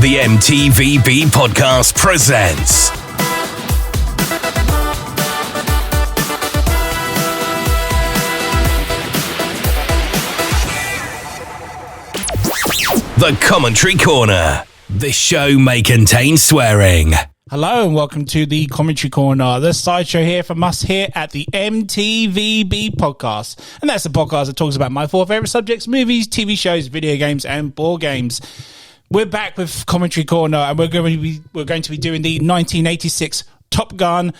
The M.T.V.B podcast presents The Commentary Corner. This show may contain swearing. Hello and welcome to the Commentary Corner, the sideshow here from us here at the M.T.V.B podcast. And that's the podcast that talks about my four favourite subjects: movies, TV shows, video games and board games. We're back with Commentary Corner and we're going to be doing the 1986 Top Gun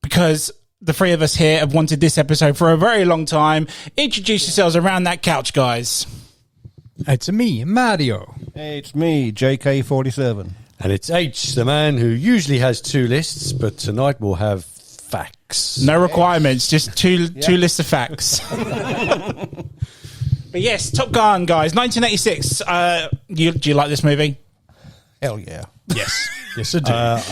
because the three of us here have wanted this episode for a very long time. Introduce yourselves around that couch, guys. It's me, Mario. Hey, it's me, JK47. And it's H, the man who usually has two lists, but tonight we'll have facts. No requirements, just two lists of facts. But yes, Top Gun, guys, 1986. Do you like this movie? Hell yeah. Yes. Yes, I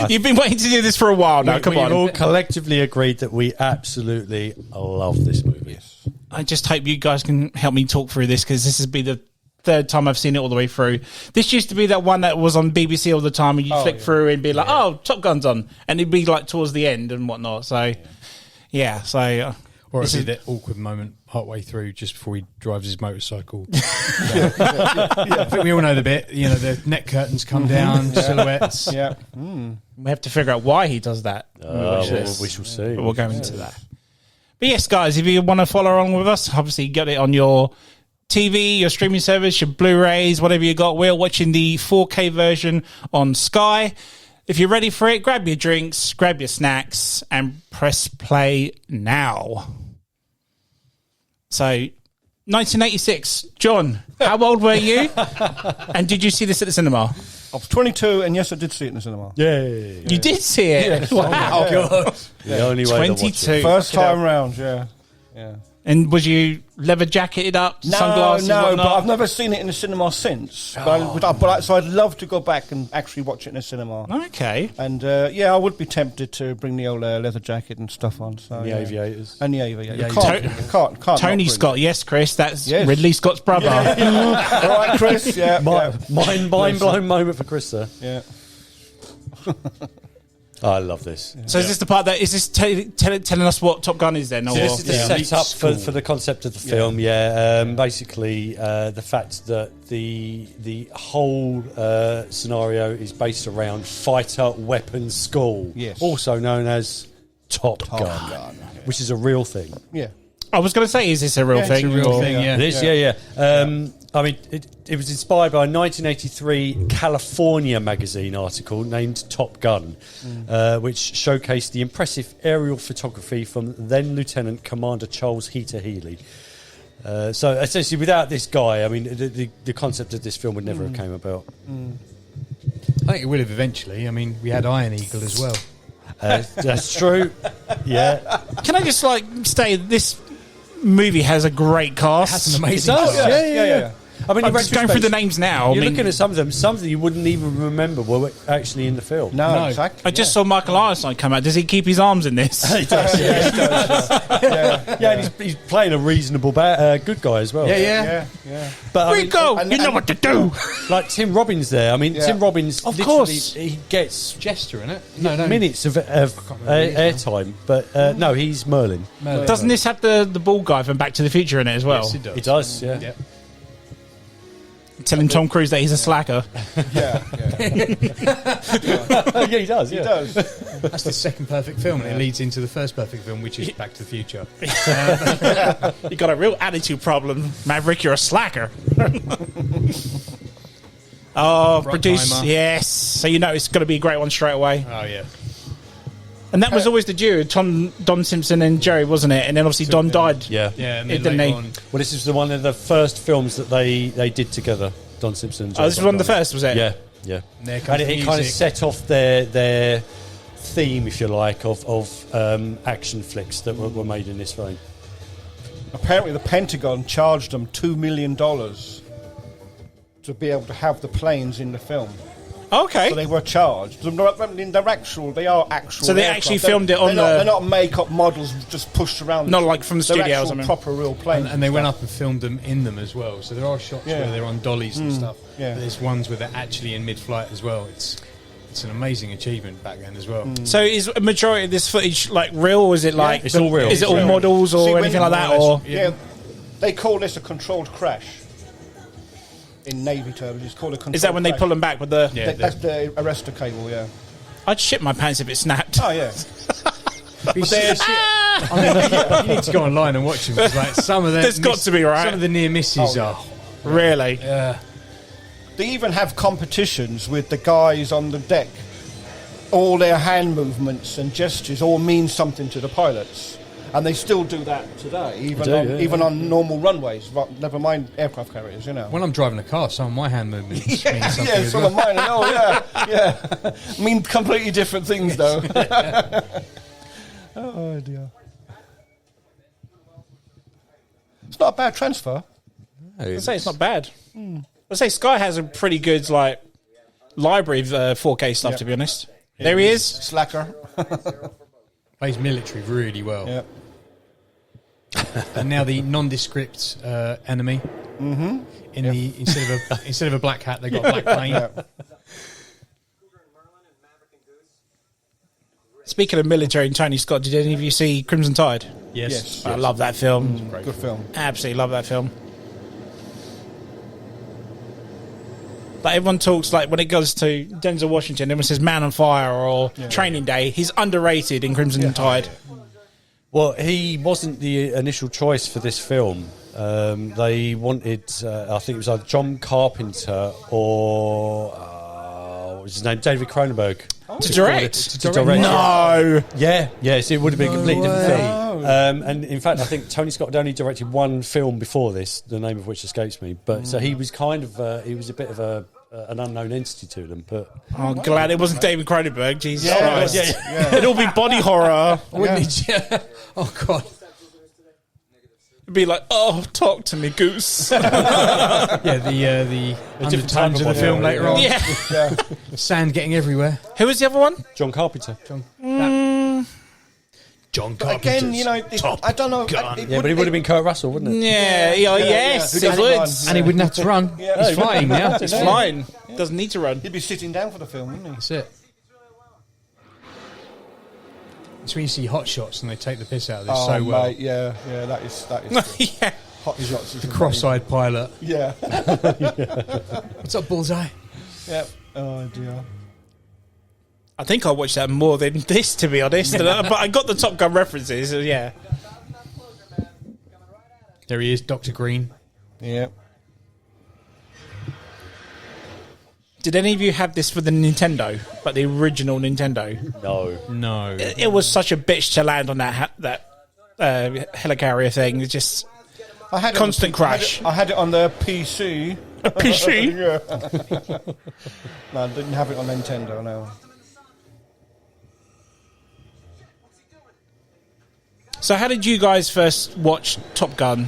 do. You've been waiting to do this for a while now. Come on. We've all collectively agreed that we absolutely love this movie. Yes. I just hope you guys can help me talk through this because this has been the third time I've seen it all the way through. This used to be that one that was on BBC all the time and you flick through and be like, oh, Top Gun's on. And it'd be like towards the end and whatnot. So, yeah. So, or it'd be that awkward moment partway through just before he drives his motorcycle. I think we all know the bit. You know, the neck curtains come down, silhouettes. Yeah. We have to figure out why he does that. We shall see. But we'll go into that. But yes, guys, if you want to follow along with us, obviously you get it on your TV, your streaming service, your Blu-rays, whatever you got. We're watching the 4K version on Sky. If you're ready for it, grab your drinks, grab your snacks, and press play now. So, 1986. John, how old were you? And did you see this at the cinema? I was 22, and yes, I did see it in the cinema. Yay. You did see it? Wow. Oh, God. The only way to watch 22. it. First time round, yeah. And was you leather jacketed up, sunglasses, No, whatnot? but I've never seen it in the cinema since. So I'd love to go back and actually watch it in the cinema. Okay. And, I would be tempted to bring the old leather jacket and stuff on. So, The aviators. And the aviators. Yeah, Can't Tony not Scott, yes, Chris, that's Ridley Scott's brother. All right, Chris, Mind blown moment for Chris there. Yeah. I love this. So is this the part that, is this telling us what Top Gun is then? Or? So this is the setup for the concept of the film, basically, the fact that the whole scenario is based around fighter weapons school, also known as Top Gun, which is a real thing. Yeah. I was going to say, is this a real thing? It's a real thing, It is, I mean, it was inspired by a 1983 California magazine article named Top Gun, which showcased the impressive aerial photography from then Lieutenant Commander Charles Heater Healy. So essentially, without this guy, I mean, the concept of this film would never have came about. I think it will have eventually. I mean, we had Iron Eagle as well. That's true. Yeah. Can I just say this movie has a great cast? It has an amazing It does, cast. yeah. I mean, I'm just going through the names now. You're looking at some of them you wouldn't even remember were actually in the film. No, exactly. I just saw Michael Ironside come out. Does he keep his arms in this? He does, and he's playing a reasonable good guy as well. Yeah. But Rico, you know what to do. Like Tim Robbins there. I mean, Tim Robbins, of literally, course, he gets Jester in it. minutes of airtime. But no, he's Merlin. Doesn't this have the bald guy from Back to the Future in it as well? Yes, it does. It does, yeah. Telling Tom Cruise that he's a slacker. Yeah, He does. He does. That's the second perfect film, and it leads into the first perfect film, which is Back to the Future. You got a real attitude problem, Maverick. You're a slacker. Produced. Yes. So you know it's going to be a great one straight away. Oh, yeah. And that was always the duo, Don Simpson and Jerry, wasn't it? And then obviously Don died. Yeah. And It then didn't later he? on, Well, this is one of the first films that they did together, Don Simpson and Jerry This was one of the Bruckheimer. first, was it? Yeah. there And comes it the kind of music. set off their theme, if you like, of action flicks that were made in this vein. Apparently, the Pentagon charged them $2 million to be able to have the planes in the film. Okay. So they were charged. They are actual. So they aircraft. actually filmed it on they're not make-up models just pushed around. Not like from the They're studio or actual something. proper real planes. And they went up and filmed them in them as well. So there are shots where they're on dollies and stuff. Yeah. But there's ones where they're actually in mid-flight as well. It's an amazing achievement back then as well. So is a majority of this footage like real, or is it like it's all real. Is it all real. models or See, when- anything like that? Or Yeah, they call this a controlled crash. In Navy terms, it's called a controlled is that when they crash. pull them back with the? Yeah. That's the arrestor cable, yeah. I'd shit my pants if it snapped. Oh, yeah. You need to go online and watch them. 'Cause, like, some of the There's got to be, right? Some of the near misses are. Really? They even have competitions with the guys on the deck. All their hand movements and gestures all mean something to the pilots. And they still do that today, even on normal runways, never mind aircraft carriers, you know. When I'm driving a car, some of my hand movements mean something Yeah, as some well. of mine. Oh, yeah. Mean completely different things, though. Oh, dear. It's not a bad transfer. I'd say it's not bad. I'd say Sky has a pretty good like library of 4K stuff. Yeah. To be honest, there he is. Slacker. Plays military really well. Yeah. And now the nondescript enemy. Mm-hmm. Instead of a black hat, they got a black plane. Yeah. Speaking of military and Tony Scott, did any of you see Crimson Tide? Yes. I love that film. Good film. Absolutely love that film. Like everyone talks like when it goes to Denzel Washington, everyone says Man on Fire or Training Day. He's underrated in Crimson Tide. Well, he wasn't the initial choice for this film. They wanted, I think it was either John Carpenter or what was his name, David Cronenberg. To direct? To direct. No. Yeah, yes, it would have been a completely different film. And in fact, I think Tony Scott had only directed one film before this, the name of which escapes me. But so he was kind of, he was a bit of an unknown entity to them. But I'm glad it wasn't David Cronenberg. Jesus Yeah, Christ. yeah. It'd all be body horror. Wouldn't it? Yeah. Oh, God. It'd be like, oh, talk to me, goose. Yeah, the different type undertones of of the body film horror, later on. Yeah. Sand getting everywhere. Who was the other one? John Carpenter. John But Carpenter's again, you know, I don't know. Yeah, but it would have been Kurt Russell, wouldn't it? Yeah, yes, Who it doesn't would. run? And he wouldn't have to run. Yeah. He's flying now. It's flying. Doesn't need to run. He'd be sitting down for the film, wouldn't he? That's it. It's when you see Hot Shots and they take the piss out of this so well. Mate, yeah, that is Yeah. Hot Shots. The cross-eyed pilot. Yeah. What's up, Bullseye? Yeah. Oh dear. I think I watched that more than this, to be honest. But I got the Top Gun references. So yeah. There he is, Dr. Green. Yeah. Did any of you have this for the Nintendo, like the original Nintendo? No. It was such a bitch to land on that helicarrier thing. It's just I had Constant crash. I had it on the PC. PC. Yeah. No, I didn't have it on Nintendo. No. So how did you guys first watch Top Gun?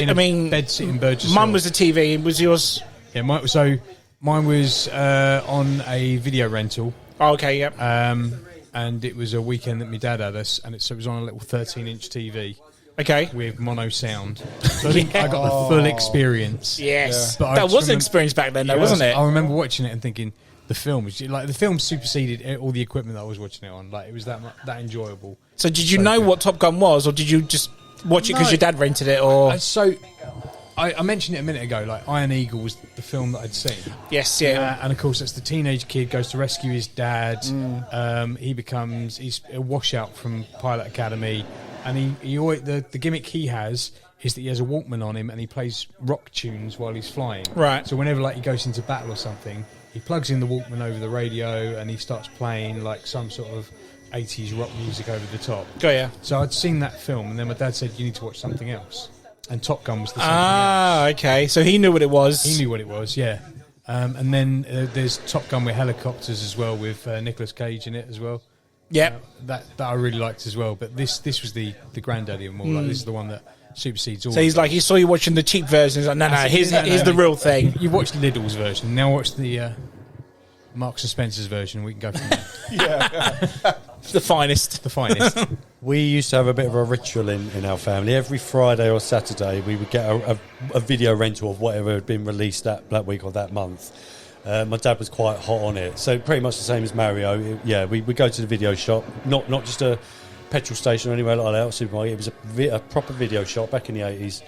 I mean, bed sitting Burgess. mine was the TV. Was yours? Yeah, mine was on a video rental. Oh, okay, yep. And it was a weekend that my dad had us, and it was on a little 13-inch TV Okay. with mono sound. So I think I got the full experience. Yes. But I That just was an remember- experience back then, though, wasn't it? I remember watching it and thinking the film superseded all the equipment that I was watching it on. Like, it was that enjoyable. So did you know what Top Gun was, or did you just watch it because your dad rented it, or? I mentioned it a minute ago. Like, Iron Eagle was the film that I'd seen. Yes, yeah. And of course, that's the teenage kid goes to rescue his dad. He's a washout from Pilot Academy, and he always, the gimmick he has is that he has a Walkman on him and he plays rock tunes while he's flying. Right. So whenever he goes into battle or something, he plugs in the Walkman over the radio and he starts playing like some sort of 80s rock music over the top. Go, yeah. So I'd seen that film, and then my dad said, "You need to watch something else." And Top Gun was the something else. Ah, okay. So he knew what it was. He knew what it was, yeah. And then there's Top Gun with helicopters as well, with Nicolas Cage in it as well. Yep. That I really liked as well. But this was the granddaddy of them all. Like, this is the one that supersedes all. So he's like, he saw you watching the cheap version. He's like, no, here's the real thing. You watched Lidl's version. Now watch the Marks and Spencer's version. We can go from there. The finest. The finest. We used to have a bit of a ritual in our family. Every Friday or Saturday, we would get a video rental of whatever had been released that week or that month. My dad was quite hot on it, so pretty much the same as Mario. We go to the video shop, not just a petrol station or anywhere like that, or supermarket. It was a proper video shop back in the 80s.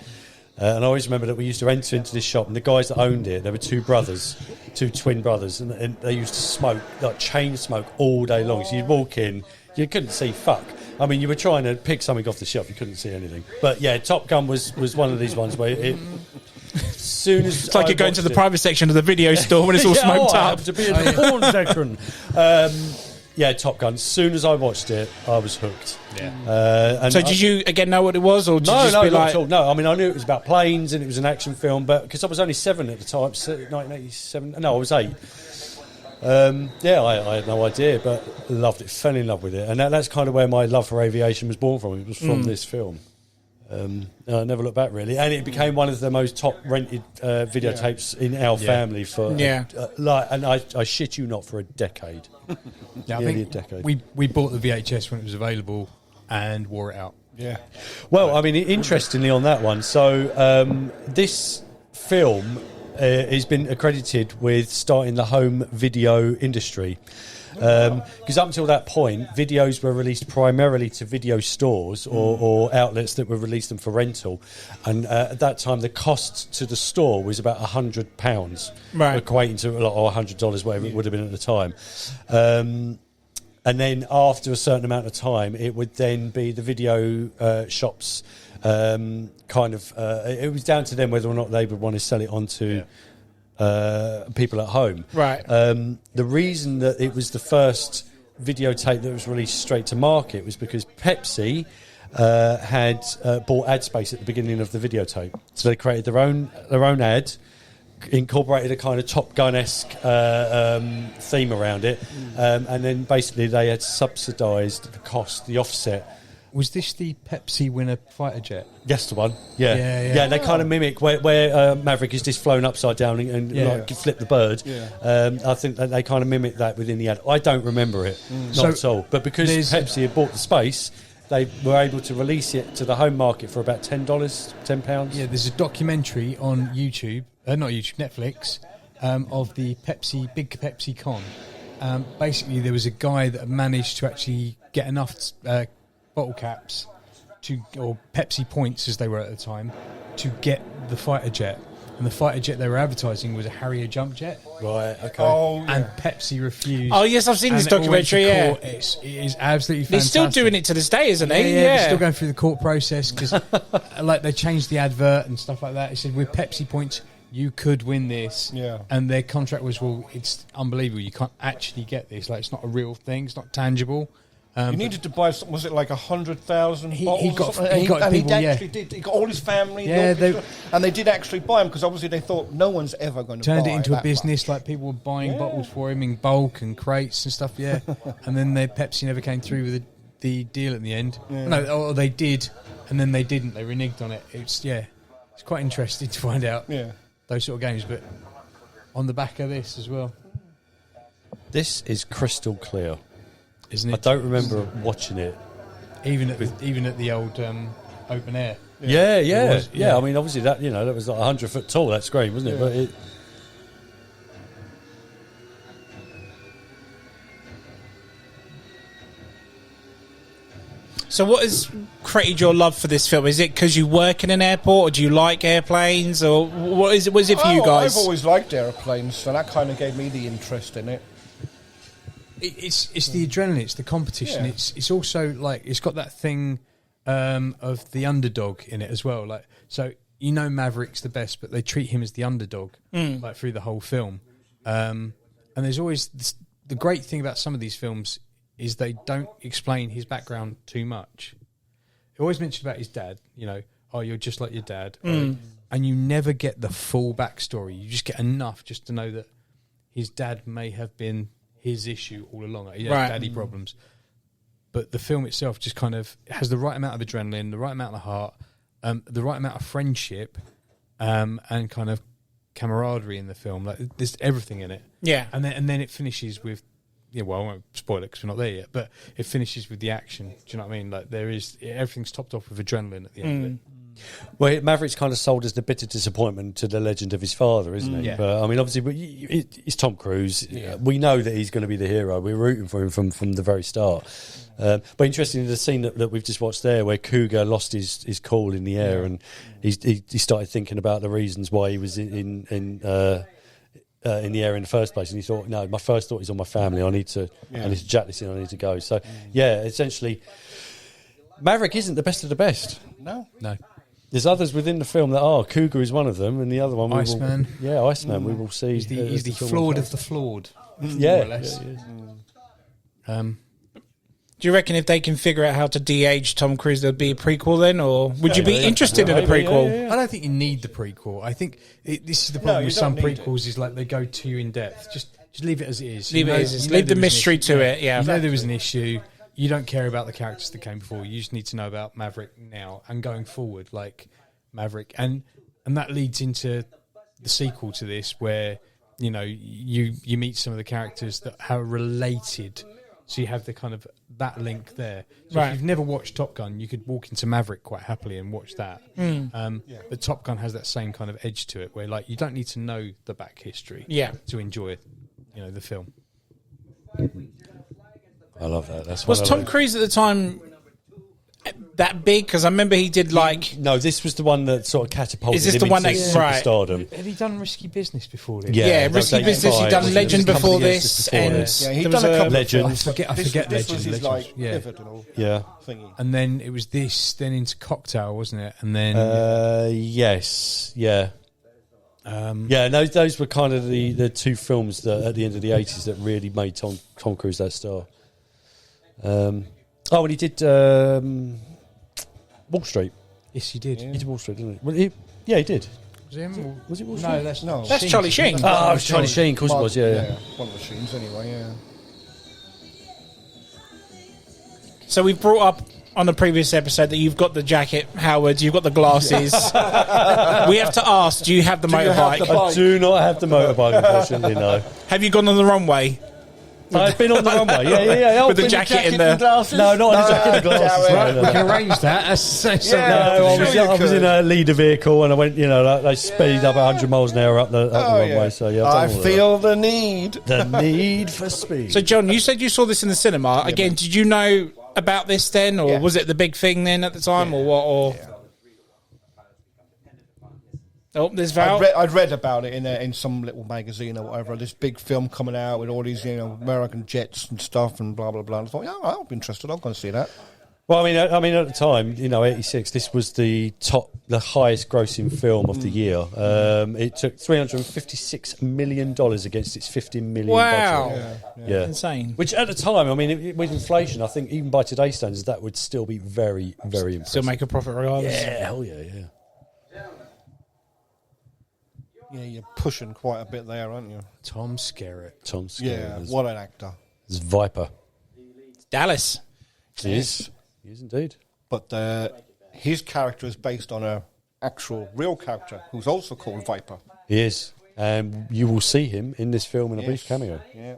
And I always remember that we used to enter into this shop, and the guys that owned it, there were two twin brothers, and they used to smoke, like chain smoke, all day long. So you'd walk in, you couldn't see fuck. I mean, you were trying to pick something off the shelf, you couldn't see anything. But yeah, Top Gun was one of these ones where soon as it's like you're going to the private section of the video store when it's all smoked I up. happened to be in the porn section. Top Gun. As soon as I watched it, I was hooked. Yeah. So did you again know what it was, or did you just be not like? at all. No, I mean I knew it was about planes and it was an action film, but because I was only 7 at the time, 1987. No, I was 8. I had no idea, but loved it. Fell in love with it, and that's kind of where my love for aviation was born from. It was from this film. I never looked back really, and it became one of the most top rented videotapes in our family for and I shit you not, for a decade. Yeah, I Nearly think a decade. we bought the VHS when it was available and wore it out. Yeah. Well, I mean, interestingly on that one, so this film has been accredited with starting the home video industry. Because up until that point, videos were released primarily to video stores or outlets that would release them for rental. And at that time, the cost to the store was about £100, equating to or $100, whatever it would have been at the time. And then after a certain amount of time, it would then be the video shops it was down to them whether or not they would want to sell it on to people at home. Right. The reason that it was the first videotape that was released straight to market was because Pepsi had bought ad space at the beginning of the videotape. So they created their own ad, incorporated a kind of Top Gun-esque theme around it, and then basically they had subsidised the cost, the offset. Was this the Pepsi winner fighter jet? Yes, the one. Yeah. Yeah. They kind of mimic where Maverick is just flown upside down and like flip the bird. Yeah. I think that they kind of mimic that within the ad. I don't remember it, not at all. But because Pepsi had bought the space, they were able to release it to the home market for about £10. Yeah, there's a documentary on YouTube, not YouTube, Netflix, of the Big Pepsi Con. Basically, there was a guy that managed to actually get enough bottle caps or Pepsi points as they were at the time to get the fighter jet, and the fighter jet they were advertising was a Harrier jump jet. Right, okay. Oh, yeah. And Pepsi refused. Oh yes, I've seen this And it all went to documentary. court. It is absolutely They're fantastic. still doing it to this day, isn't they? Yeah, they're still going through the court process because like they changed the advert and stuff like that. It said with Pepsi points you could win this, and their contract was, well, it's unbelievable, you can't actually get this, like it's not a real thing, it's not tangible. You needed to buy, was it like 100,000 bottles? He got and people, he actually did. He got all his family. Yeah, and they did actually buy them because obviously they thought no one's ever going to buy turned it into a that business. much. Like people were buying bottles for him in bulk and crates and stuff. Yeah, and then Pepsi never came through with the deal at the end. Yeah. No, or they did, and then they didn't. They reneged on it. It's quite interesting to find out those sort of games. But on the back of this as well, This is crystal clear. isn't it? I don't remember watching it. Even at the old open air. Yeah. It was, I mean, obviously that that was like 100 foot tall. That screen, wasn't it? Yeah. But it. So what has created your love for this film? Is it because you work in an airport, or do you like airplanes, or what is it? What is it for you guys? I've always liked aeroplanes, so that kind of gave me the interest in it. It's the adrenaline, it's the competition. Yeah. It's also like it's got that thing of the underdog in it as well. Like, so Maverick's the best, but they treat him as the underdog like through the whole film. And there's always the great thing about some of these films is they don't explain his background too much. He always mentioned about his dad. Oh, you're just like your dad, and you never get the full backstory. You just get enough just to know that his dad may have been his issue all along. He had daddy problems. But the film itself just kind of has the right amount of adrenaline, the right amount of heart, the right amount of friendship, and kind of camaraderie in the film. Like there's everything in it. Yeah. And then it finishes with, yeah. Well, I won't spoil it because we're not there yet. But it finishes with the action. Do you know what I mean? Like everything's topped off with adrenaline at the end of it. Well, Maverick's kind of sold as the bitter disappointment to the legend of his father, isn't he? Yeah. But I mean, obviously, it's Tom Cruise. We know that he's going to be the hero. We're rooting for him from the very start. But interesting, the scene that we've just watched there, where Cougar lost his cool in the air, and he started thinking about the reasons why he was in the air in the first place, and he thought, no, my first thought is on my family. I need to jack this in. I need to go. So, essentially, Maverick isn't the best of the best. No. There's others within the film that are. Cougar is one of them, and the other one, Iceman. Iceman. We will see. He's the flawed of the flawed. Yeah. More or less. Do you reckon if they can figure out how to de-age Tom Cruise, there'll be a prequel then, or would you be interested in a prequel? I don't think you need the prequel. I think this is the problem with some prequels is like they go too in depth. Just leave it as it is. Leave it as it is. Leave the mystery to it. Yeah. You know there was an issue. You don't care about the characters that came before. You just need to know about Maverick now and going forward, like Maverick, and that leads into the sequel to this, where you meet some of the characters that are related. So you have the kind of that link there. So if you've never watched Top Gun, you could walk into Maverick quite happily and watch that. But Top Gun has that same kind of edge to it, where like you don't need to know the back history to enjoy the film. I love that. Was Tom Cruise at the time that big? Because I remember he did like... No, this was the one that sort of catapulted Is this him the one into superstardom. Have you done Risky Business before this? Yeah, Risky Business. He'd done Legend before this. And he'd done a couple Legends. I forget This Legend. was his Legend. pivotal thingy. And then it was this, then into Cocktail, wasn't it? And then... Yes, yeah. Those were kind of the two films that at the end of the 80s that really made Tom Cruise that star. And he did Wall Street. Yes, he did. He did Wall Street, didn't he? Well, he did. Was it him? Was it Wall Street? No, that's Charlie Sheen. Oh, it was Charlie Sheen, of course it was, yeah. One of the Sheens anyway, yeah. So we've brought up on the previous episode that you've got the jacket, Howard, you've got the glasses. We have to ask, do you have the motorbike? I do not have the motorbike, unfortunately, no. Have you gone on the runway? I've been on the runway, yeah. With the jacket in the... glasses? No, not the jacket and the glasses. Right, we can arrange that. I was in a leader vehicle and I went, they speed up 100 miles an hour up the runway. So yeah, I feel the need. The need for speed. So, John, you said you saw this in the cinema. Again, did you know about this then, or was it the big thing then at the time, or what? Or oh, there's Val. I'd read about it in some little magazine or whatever. This big film coming out with all these American jets and stuff and blah blah blah. And I thought, I'll be interested. I'm going to see that. Well, I mean, at the time, 86. This was the highest grossing film of the year. It took $356 million against its $15 million budget. Yeah. Insane. Which at the time, I mean, with inflation, I think even by today's standards, that would still be very, very impressive. Still make a profit regardless. Yeah, hell yeah. Yeah, you're pushing quite a bit there, aren't you? Tom Skerritt. Yeah, what an actor. It's Viper. Dallas. He is indeed. But his character is based on a actual real character who's also called Viper. He is. And you will see him in this film in a brief cameo. Yeah.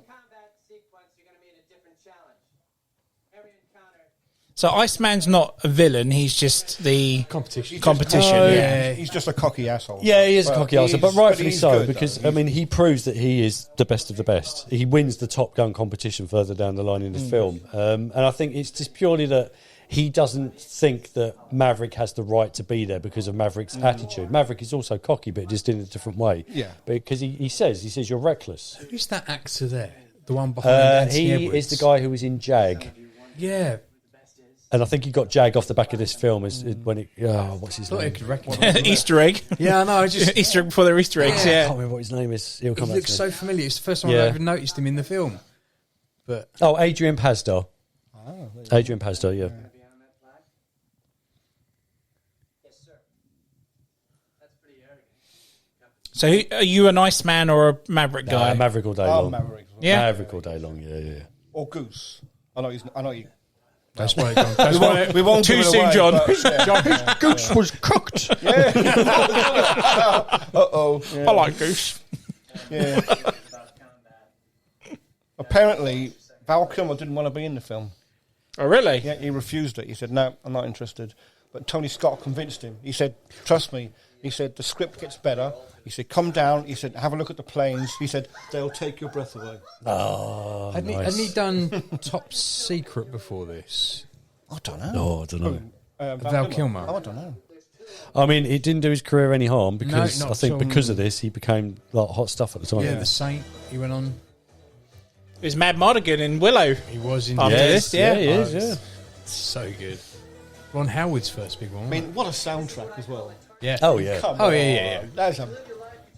So Iceman's not a villain, he's just the Competition. yeah. He's just a cocky asshole. Yeah, he is a cocky asshole, but rightfully he's so, good, because, though. he proves that he is the best of the best. He wins the Top Gun competition further down the line in the film. And I think it's just purely that he doesn't think that Maverick has the right to be there because of Maverick's attitude. Maverick is also cocky, but just in a different way. Yeah. Because he says, you're reckless. Who's that actor there? The one behind He Anthony is the guy who was in Jag. Yeah. And I think he got Jag off the back of this film when it... Oh, what's his name? Easter egg. Yeah, I know. Easter egg before they're Easter eggs, I can't remember what his name is. He'll He come back looks to me. so familiar. It's the first time I've ever noticed him in the film. But Adrian Pasdar. Adrian Pasdar, yeah. So are you an Iceman or a Maverick guy? Maverick all day Oh, long. Maverick. Yeah. Maverick all day long, yeah. Or Goose. I know you. That's why. That's why. We won't Too give it soon, away, John. but, His goose was cooked. uh-oh. I like goose. Yeah. Apparently, Val Kilmer didn't want to be in the film. Oh, really? Yeah, he refused it. He said, no, I'm not interested. But Tony Scott convinced him. He said, trust me. He said, the script gets better. He said, come down. He said, have a look at the planes. He said, they'll take your breath away. Oh, Hadn't he done Top Secret before this? I don't know. Oh, I don't know. Val Kilmer. Oh, I don't know. I mean, it didn't do his career any harm because not I think at all. because of this, he became like hot stuff at the time. Yeah, The Saint. He went on. It was Mad Mardigan in Willow. He was in. After this, yeah. he is. Yeah. So good. Ron Howard's first big one. I mean, what a soundtrack as well. Yeah. Oh yeah. Come Oh, on. yeah. That's a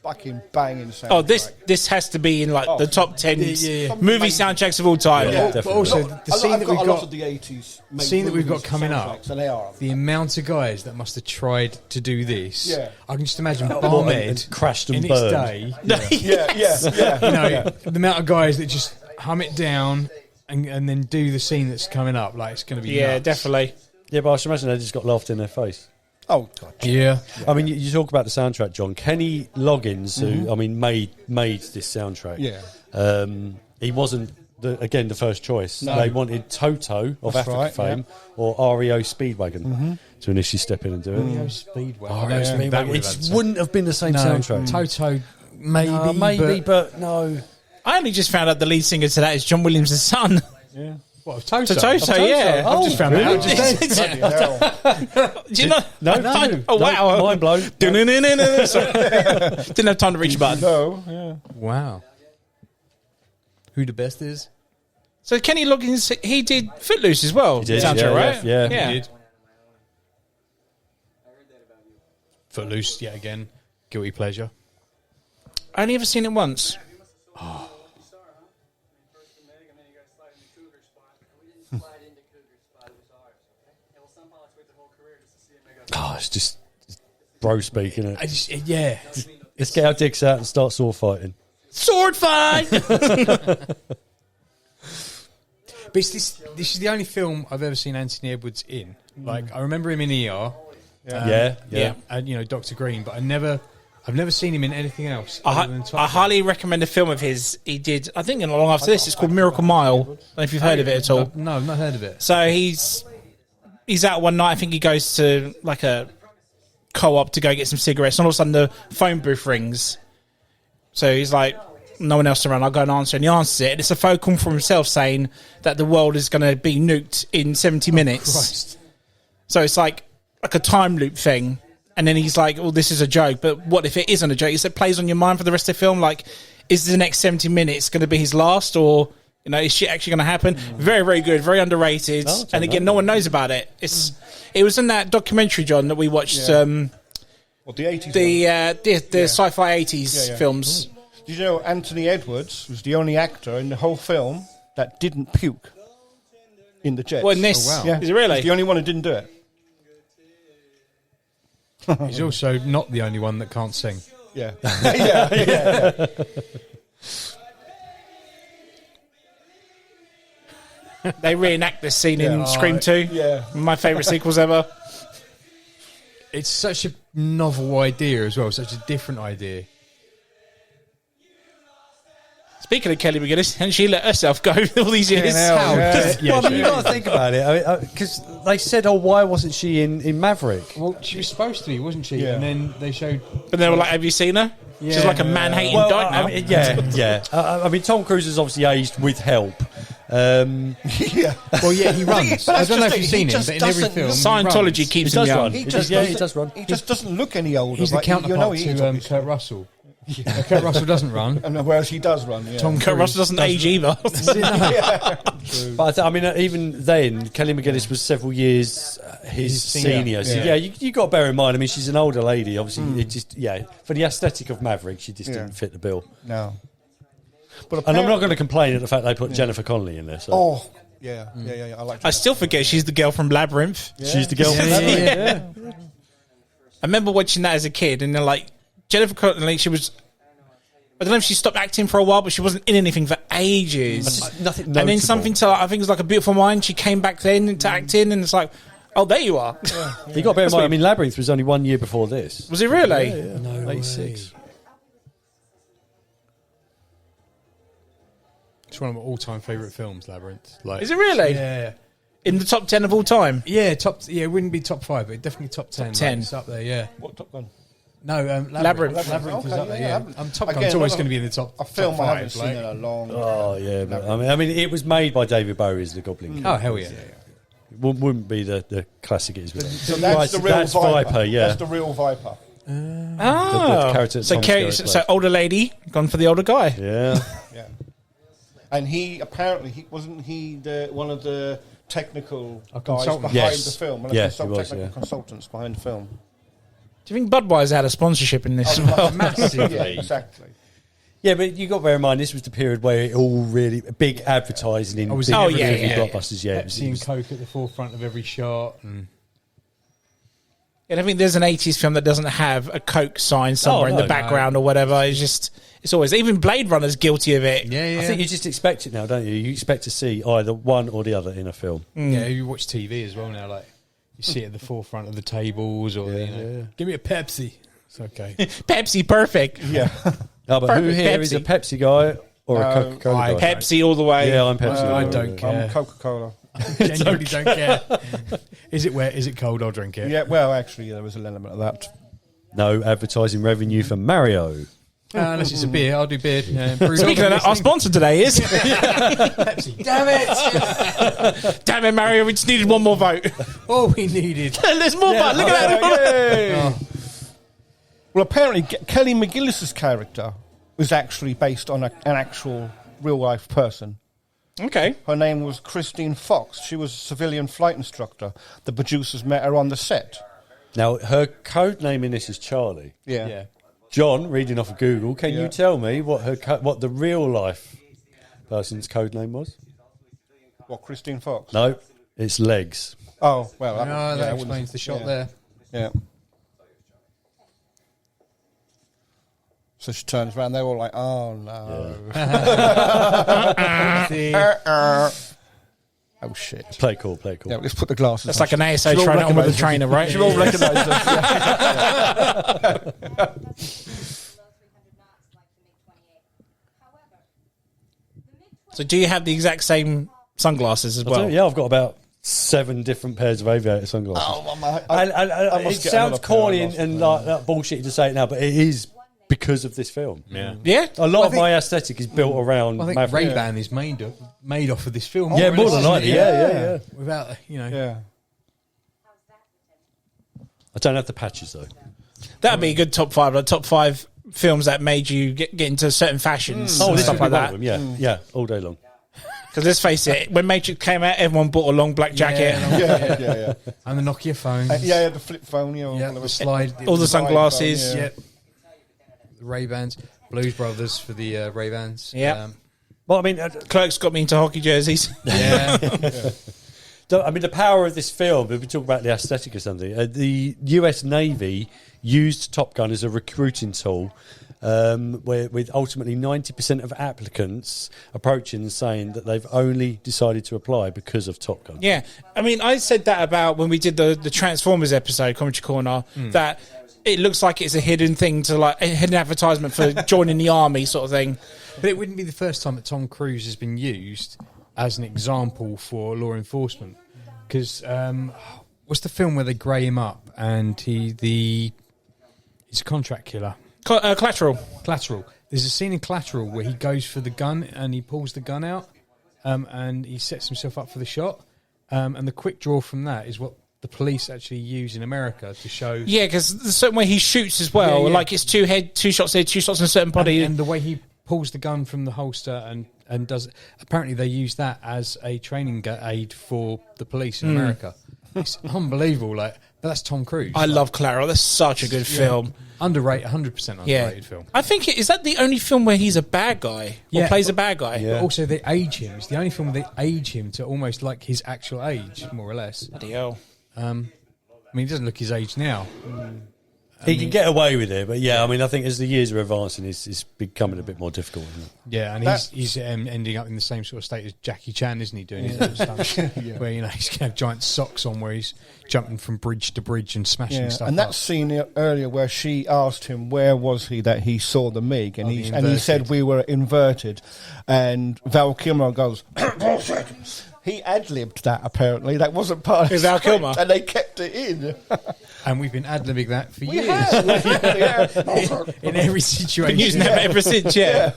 fucking banging soundtrack. Oh, this has to be in like the top 10 yeah. movie soundtracks of all time. Yeah. But definitely. also the scene I've that got we've a lot got, of the 80s. the scene that we've got movies, coming up, soundtracks, and they are. the amount of guys that must have tried to do this. Yeah. I can just imagine and Barmed crashed and in its burned. day. Yeah. You know, the amount of guys that just hum it down and then do the scene that's coming up. Like it's going to be Yeah, nuts. definitely. Yeah, but I should imagine they just got laughed in their face. Oh, God. Yeah. I mean, you talk about the soundtrack, John. Kenny Loggins, who I mean made this soundtrack. Yeah. He wasn't the first choice. No. They wanted Toto of That's Africa right, fame or REO Speedwagon to initially step in and do it. REO Speedway. REO I don't think that Speedwagon. would It have just had wouldn't have been the same no, soundtrack. Toto, maybe, Maybe, but no. I only just found out the lead singer to that is John Williams' son. Yeah. What, of Toto? Toto, yeah. I've just found that out really? just then. Hell. Do you know? No. Oh, wow. Mind blown. Sorry. Didn't have time to reach a button. No, yeah. Wow. Who the best is? So Kenny Loggins, he did Footloose as well. He did, soundtrack, yeah, right? yeah. He did. Footloose, yet again. Guilty pleasure. I only ever seen it once. Oh, it's just bro speak, isn't I it? just, yeah. Let's get our dicks out and start sword fighting. Sword fight! But it's this is the only film I've ever seen Anthony Edwards in. Like, I remember him in ER. Yeah. And, you know, Dr. Green, but I've never seen him in anything else. I other than Top Gun. highly recommend a film of his. He did, I think, in long after this. It's called Miracle Mile. I don't know if you've heard of it at all. No, I've not heard of it. So he's out one night. I think he goes to like a co-op to go get some cigarettes, and all of a sudden the phone booth rings. So he's like, no one else around, I'll go and answer. And he answers it, and it's a phone call from himself saying that the world is going to be nuked in 70 minutes. Christ. So it's like a time loop thing. And then he's like, well, this is a joke. But what if it isn't a joke? It plays on your mind for the rest of the film. Like, is the next 70 minutes going to be his last? Or, you know, is shit actually going to happen? Very, very good. Very underrated. Oh, and again, no one knows about it. It was in that documentary, John, that we watched. What, the 80s The sci-fi 80s films. Did you know Anthony Edwards was the only actor in the whole film that didn't puke in the jets? Well, in this, Oh, wow. Yeah. is it really? He's the only one who didn't do it. He's also not the only one that can't sing. Yeah. yeah. They reenact this scene in Yeah. Scream 2. Yeah. My favourite sequels ever. It's such a novel idea as well, such a different idea. Speaking of Kelly McGillis, and she let herself go all these years. hell, yeah. Yeah, Well, I mean, you got to think about it. Because they said, oh, why wasn't she in Maverick? Well, she was supposed to be, wasn't she? Yeah. And then they showed... But they were like, have you seen her? She's Yeah. like a man-hating Well, dyke now. I mean, yeah. I mean, Tom Cruise has obviously aged with help. Yeah. Well, yeah, he runs. But I that's don't know just if you've it. seen He him, just but in every doesn't film... look- he Scientology runs. keeps He does him young. run. He He just does, he does run. He just doesn't look any older. He's the but you know counterpart he is, to obviously. Kurt Russell. Kurt Russell doesn't run. And whereas he does run, yeah. Tom Kurt Russell doesn't age either. But I mean, even then, Kelly McGillis was several years his senior. So, Yeah. you got to bear in mind. I mean, she's an older lady. Obviously, it just for the aesthetic of Maverick, she just didn't fit the bill. No. But And I'm not going to complain at the fact they put Jennifer Connelly in there. So. Oh, yeah. I like I still forget she's the girl from Labyrinth. She's the girl. Yeah. I remember watching that as a kid, and they're like, Jennifer Connelly, she was I don't know if she stopped acting for a while, but she wasn't in anything for ages. Nothing And then notable. something to, I think it was like A Beautiful Mind. She came back then into acting, and it's like, oh, there you are. You got to bear in mind, I mean, Labyrinth was only 1 year before this. Was it really? Yeah. No 86. It's one of my all-time favourite films, Labyrinth. Like, Is it really? Yeah. In the top 10 of all time? Yeah, it wouldn't be top 5, but definitely top 10. 10. Like, it's up there, yeah. What Top Gun? No, Labyrinth. Labyrinth is Okay, up there, yeah, yeah. Labyrinth. Top Again, Gun's always not going to be in the top A film top I haven't 5, seen in a long Oh, yeah. But, I mean, it was made by David Bowie's The Goblin King. Oh, hell yeah. Wouldn't be the classic it is. But So that's the real that's Viper. yeah. That's the real Viper. Oh. character So, Tom Skerritt so played. older lady, gone for the older guy. Yeah. Yeah. And he apparently wasn't he one of the technical guys consultant. behind Yes. the film, one of Yeah, the he was, technical yeah. consultants behind the film. Do you think Budweiser had a sponsorship in this as well? Massively. Yeah, exactly. Yeah, but you got to bear in mind, this was the period where it all really big advertising in I was big in Oh, yeah, movie yeah, blockbusters. Yeah, Pepsi and Coke at the forefront of every shot. And And I think there's an 80s film that doesn't have a Coke sign somewhere in no, the background or whatever. It's always, even Blade Runner's guilty of it. yeah, I think you just expect it now, don't you? You expect to see either one or the other in a film. Yeah, you watch TV as well now. Like you see it at the forefront of the tables, or give me a Pepsi. It's okay. Pepsi, perfect. Yeah. No, but who Perfect here is a Pepsi guy or a Coca-Cola guy? Pepsi all the way. Yeah, I'm Pepsi. I guy. don't care. I'm Coca-Cola. Genuinely don't care. Is it wet? Is it cold? I'll drink it. Yeah, well, actually, there was an element of that. No advertising revenue for Mario. Unless it's a beer, I'll do beer. Speaking of that, our sponsor today is. Pepsi. Damn it! Damn it, Mario, we just needed one more vote. All we needed. There's more votes. Look at that. Well, apparently, Kelly McGillis's character was actually based on an actual real-life person. Okay. Her name was Christine Fox. She was a civilian flight instructor. The producers met her on the set. Now, her code name in this is Charlie. Yeah. John, reading off of Google, can Yeah. you tell me what what the real life person's code name was? What, Christine Fox? No, it's Legs. Oh, well. No, yeah, that I wouldn't- explains the shot yeah. there. Yeah. So she turns around, they're all like, oh, no. Oh, shit. Play it cool, play it cool. Yeah, let's put the glasses That's on. like an ASO She'll all trying on with a recognise trainer, us. right? She'll all recognise us. So do you have the exact same sunglasses as well? Yeah, I've got about 7 different pairs of aviator sunglasses. I It must get sounds another pair. corny I must, and yeah. like that bullshit to say it now, but it is because of this film. Yeah. Yeah? A lot of my aesthetic is built around I think Maverick. Ray-Ban is made off of this film. Yeah, more or than less, likely. isn't it? Yeah. Without, Yeah. I don't have the patches though. That'd be a good top 5. Like top 5 films that made you get into certain fashions and this stuff would be like one of that. them. Yeah, all day long. Because let's face it, when Matrix came out, everyone bought a long black jacket. Yeah. And the Nokia phones. Yeah, the flip phone, you know. Yeah, whatever. the slide. All the Slide sunglasses. phone, yeah. Yep. The Ray-Bans. Blues Brothers for the Ray-Bans. Yeah. Well, I mean, Clerks got me into hockey jerseys. Yeah. the power of this film, if we talk about the aesthetic or something, the US Navy used Top Gun as a recruiting tool, with ultimately 90% of applicants approaching and saying that they've only decided to apply because of Top Gun. Yeah. I mean, I said that about when we did the Transformers episode, Commentary Corner, that it looks like it's a hidden thing to like a hidden advertisement for joining the army sort of thing. But it wouldn't be the first time that Tom Cruise has been used as an example for law enforcement. Because what's the film where they grey him up and he's a contract killer? Collateral. Collateral. There's a scene in Collateral where he goes for the gun and he pulls the gun out and he sets himself up for the shot. And the quick draw from that is what the police actually use in America to show... Yeah, because the certain way he shoots as well, Yeah. like it's 2 shots there, 2 shots in a certain body. And the way he pulls the gun from the holster and does... Apparently they use that as a training aid for the police in America. It's unbelievable. But that's Tom Cruise. I love Collateral. That's such a good film. Underrated, 100% underrated film. I think is that the only film where he's a bad guy or Yeah. plays a bad guy? But also they age him. It's the only film where they age him to almost like his actual age, more or less. Bloody hell. I mean, he doesn't look his age now. He can get away with it, but I mean, I think as the years are advancing, it's becoming a bit more difficult, isn't it? Yeah, and he's ending up in the same sort of state as Jackie Chan, isn't he? Doing his little stunts, where he's going to have giant socks on, where he's jumping from bridge to bridge and smashing stuff. And that scene earlier where she asked him where was he that he saw the MiG, and he said we were inverted, and Val Kilmer goes, he ad-libbed that apparently. That wasn't part of Val Kilmer, and they kept it in. And we've been ad-libbing that for years. In every situation. Been using that ever since, yeah.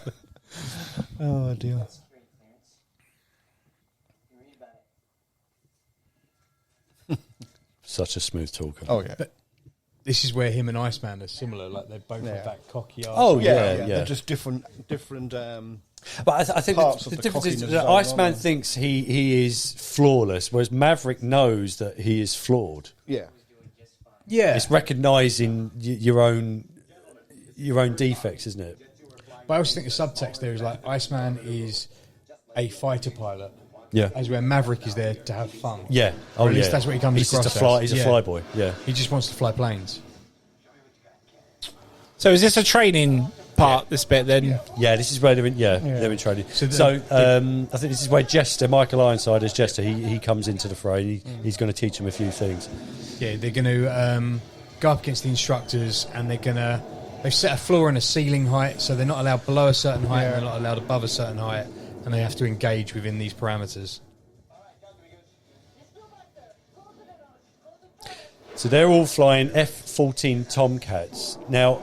Oh, dear. Such a smooth talker. Oh, yeah. But this is where him and Iceman are similar. Like, they both have that cocky arse. Oh, Yeah. yeah. They're just different But I think parts the of the difference is cockiness that zone, aren't Iceman they? thinks he is flawless, whereas Maverick knows that he is flawed. Yeah. Yeah. It's recognising your own defects, isn't it? But I also think the subtext there is like Iceman is a fighter pilot. Yeah. As where Maverick is there to have fun. Yeah. Or at least that's what he comes He's across just a fly. as. He's a flyboy. Yeah. He just wants to fly planes. So is this a training part, this bit, then? Yeah, this is where they're in. They're in training. So I think this is where Jester, Michael Ironside as Jester, he comes into the fray. He's going to teach him a few things. Yeah, they're going to go up against the instructors, and they've set a floor and a ceiling height, so they're not allowed below a certain height, and they're not allowed above a certain height, and they have to engage within these parameters. So they're all flying F-14 Tomcats. Now,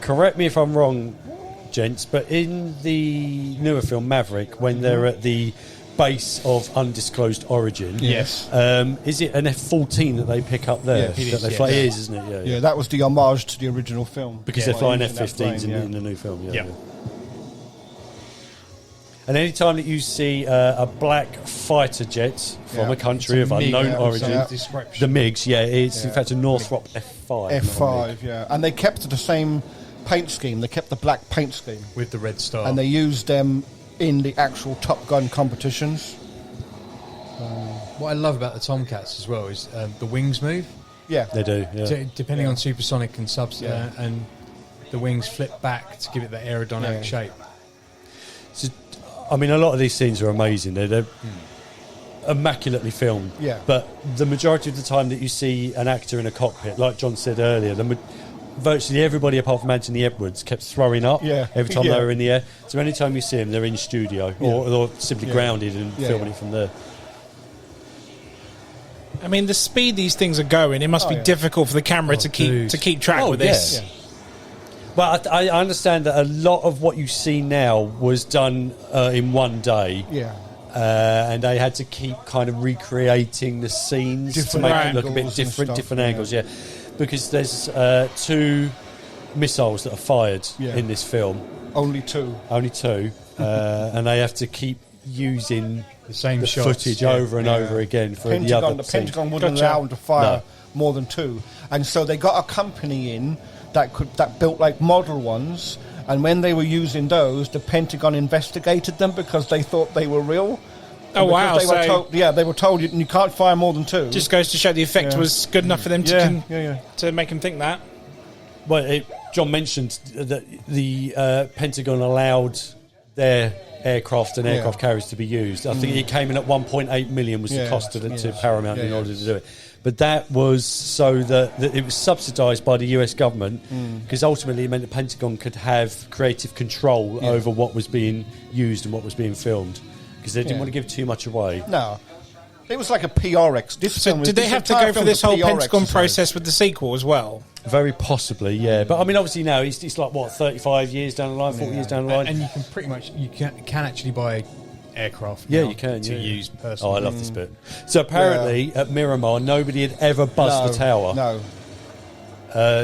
correct me if I'm wrong, gents, but in the newer film Maverick, when they're at the base of undisclosed origin, Yes. is it an F-14 that they pick up there? Yes. It That is, they yes. fly? It is, isn't it? Yeah, that was the homage to the original film. Because Yeah. they're flying Using that F-15s plane, in the new film. Yeah. And any time that you see a black fighter jet from Yeah. a country It's of a MiG, unknown yeah, origin, so description. the MiGs, it's in fact a Northrop F5. not a F5, MiG. yeah. And they kept the same paint scheme. They kept the black paint scheme. With the red star. And they used them in the actual Top Gun competitions. What I love about the Tomcats as well is the wings move. Yeah. They do, yeah. So depending on supersonic and Yeah. and the wings flip back to give it that aerodynamic shape. So, I mean, a lot of these scenes are amazing. They're immaculately filmed. Yeah. But the majority of the time that you see an actor in a cockpit, like John said earlier, virtually everybody apart from Anthony Edwards kept throwing up every time Yeah. they were in the air. So anytime you see them, they're in studio or simply grounded and filming it from there. I mean, the speed these things are going, it must be difficult for the camera to keep track with this. Yeah. Well, I understand that a lot of what you see now was done in one day. Yeah. And they had to keep kind of recreating the scenes Different to make it look a bit angles and different, stuff, different angles, because there's 2 missiles that are fired in this film. Only 2. Only 2. And they have to keep using The same the shots, footage over and over again for the other The scenes. Pentagon wouldn't allow them to fire more than 2. And so they got a company in that built like model ones, and when they were using those, the Pentagon investigated them because they thought they were real. Oh, wow. They were told, they were told you can't fire more than 2. Just goes to show the effect was good enough for them to make them think that. Well, John mentioned that the Pentagon allowed their aircraft and aircraft carriers to be used. I think it came in at 1.8 million was the cost to Paramount in order to do it. But that was so that it was subsidised by the US government, because ultimately it meant the Pentagon could have creative control over what was being used and what was being filmed, because they didn't want to give too much away. No. It was like a PRX. So did they have to go through this whole Pentagon process with the sequel as well? Very possibly, yeah. But I mean, obviously now it's like, what, 35 years down the line, 40 years down the line? And you can pretty much can actually buy aircraft. Yeah, now you can to use personally. Oh, I love this bit. So apparently at Miramar, nobody had ever buzzed the tower. No.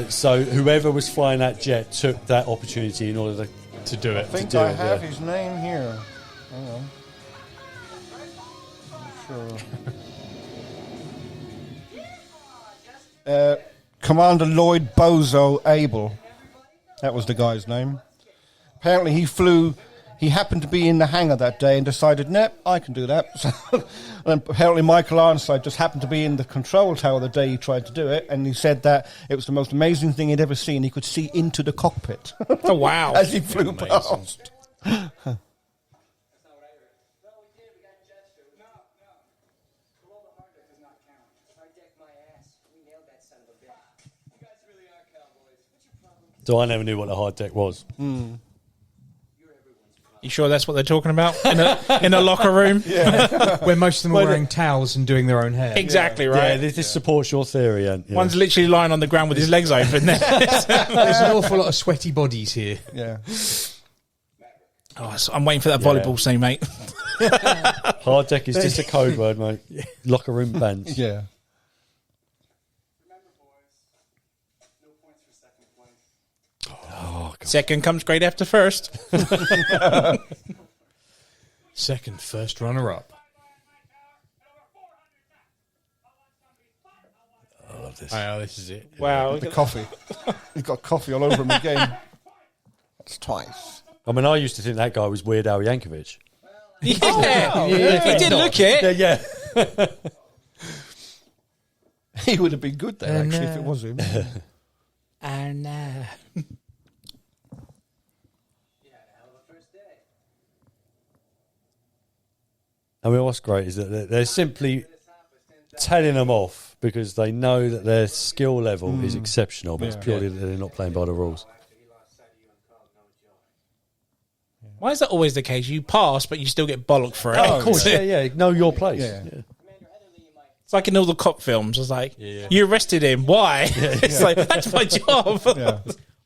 So whoever was flying that jet took that opportunity in order to do it. I think to do I it, have his name here. Hang on. Sure. Commander Lloyd Bozo Abel. That was the guy's name. Apparently he flew he happened to be in the hangar that day and decided, "Nope, I can do that." So, and apparently Michael Ironside just happened to be in the control tower the day he tried to do it, and he said that it was the most amazing thing he'd ever seen. He could see into the cockpit. Oh, wow. As he flew past. So I never knew what a hard deck was. You sure that's what they're talking about in a locker room? Where most of them are wearing towels and doing their own hair. Exactly right. Yeah, this supports your theory. Yeah. One's literally lying on the ground with his legs open. There's an awful lot of sweaty bodies here. Yeah. Oh, I'm waiting for that volleyball scene, mate. Hard deck is just a code word, mate. Locker room bands. Yeah. Second comes straight after first. Second, first runner-up. I love this. Oh, this is it. Wow. The coffee. He's got coffee all over him again. That's twice. I mean, I used to think that guy was Weird Al Yankovic. Yeah. He did look it. Yeah. He would have been good there, actually, if it was him. And I mean, what's great is that they're simply telling them off because they know that their skill level is exceptional, but it's purely that they're not playing by the rules. why is that always the case? You pass, but you still get bollocked for it. Oh, of course, yeah. Know your place. Yeah. It's like in all the cop films. It's like, you arrested him. Why? It's like, that's my job. Yeah.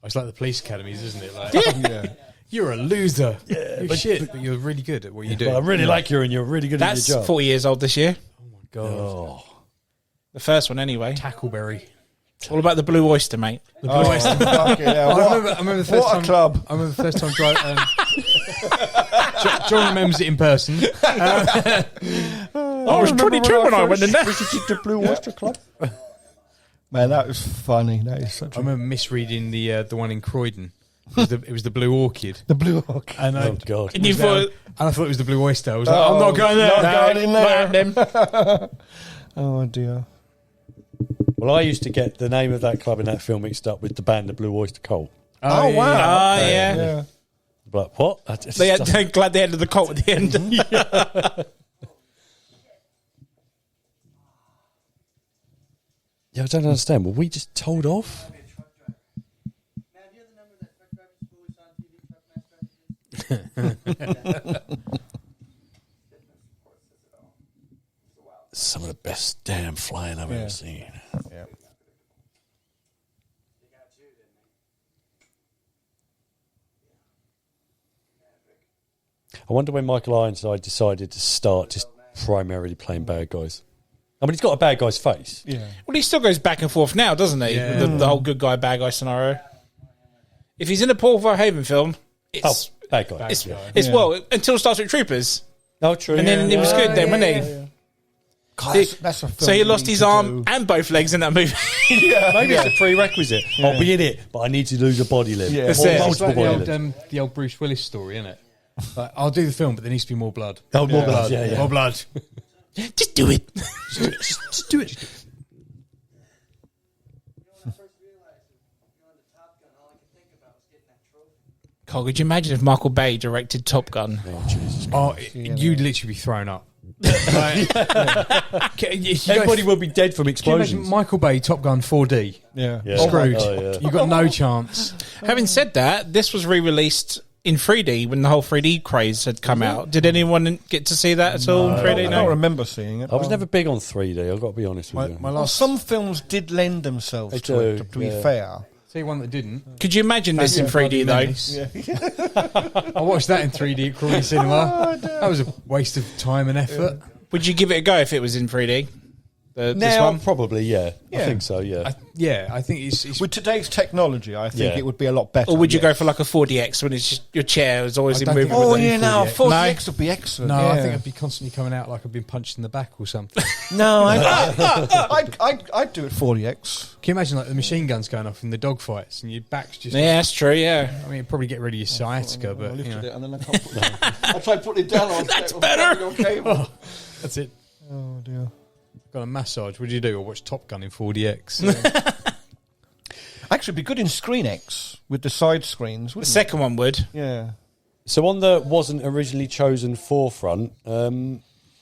It's like the police academies, isn't it? Like, you're a loser. Yeah, You're shit, but you're really good at what you do. But I really like you, and you're really good That's at your job. 40 years old this year. God. Oh. The first one, anyway. Tackleberry. All about the Blue Oyster, mate. The Blue Oyster. Fucking hell. I remember the first What a time. club. I remember the first time driving. John remembers it in person. I was 22 when I went in there. Visited the Blue Oyster Club. Man, that was funny. That is such I remember misreading the one in Croydon. It was the Blue Orchid. The Blue Hawk. And Oh, God. And you thought, I thought it was the Blue Oyster. I was like, I'm not going there. Not going in there. not happening. Oh, dear. Well, I used to get the name of that club in that film mixed up with the band, the Blue Oyster Cult. Oh, wow. Ah, yeah. Yeah. But what? They're glad they ended the cult at the end. Yeah, I don't understand. Were we just told off? Some of the best damn flying I've ever seen. Yeah. I wonder when Michael Ironside decided to start just primarily playing bad guys. I mean, he's got a bad guy's face. Yeah. Well, he still goes back and forth now, doesn't he? Yeah. The whole good guy, bad guy scenario. If he's in a Paul Verhoeven film, it's Bad guy. it's well until Star Trek Troopers, Oh, true. and then it was good. Then, wasn't he? God, that's a film So he you lost need his to arm do. and both legs in that movie. Maybe it's a prerequisite. I'll be in it, but I need to lose a body limb. Yeah. Or That's it. It's multiple like body the limbs. old Bruce Willis story, isn't it? Like, I'll do the film, but there needs to be more blood. Oh, more blood. Yeah, yeah. More blood. Just do it. Just do it. God, could you imagine if Michael Bay directed Top Gun? Oh, Jesus. Oh, you'd literally be thrown up. Like, Everybody will be dead from Can you explosions. imagine Michael Bay, Top Gun 4D? Yeah. Yeah. Screwed. Oh, yeah. You've got no chance. Having said that, this was re-released in 3D when the whole 3D craze had come out. Did anyone get to see that at all in 3D? I don't remember seeing it. I was never big on 3D, I've got to be honest with you. My Well, last. some films did lend themselves They to it, do, to be yeah. fair. See one that didn't. Could you imagine this in 3D though? I watched that in 3D at Crawley Cinema. That was a waste of time and effort. Would you give it a go if it was in 3D? This Now, one? probably, yeah. I Yeah. think so, yeah. I think it's With today's technology, I think Yeah. it would be a lot better. Or would you go yes. for like a 4DX when it's just your chair is always I don't moving think- with Oh it? yeah, no, 4DX. 4DX would be excellent. no. yeah. I think I'd be constantly coming out like I've been punched in the back or something. No, I'd do it 4DX. Can you imagine like the machine guns going off in the dogfights and your back's just? Yeah, that's true, yeah. I mean, it'd probably get rid of your sciatica, I but you lifted know, it and then I can't put it down. I tried putting it down. That's better. that's it. Oh dear. Got a massage. What do you do? Or watch Top Gun in 4DX? Actually, it'd be good in Screen X with the side screens. The Wouldn't second one would. it? Yeah. So on the wasn't originally chosen forefront,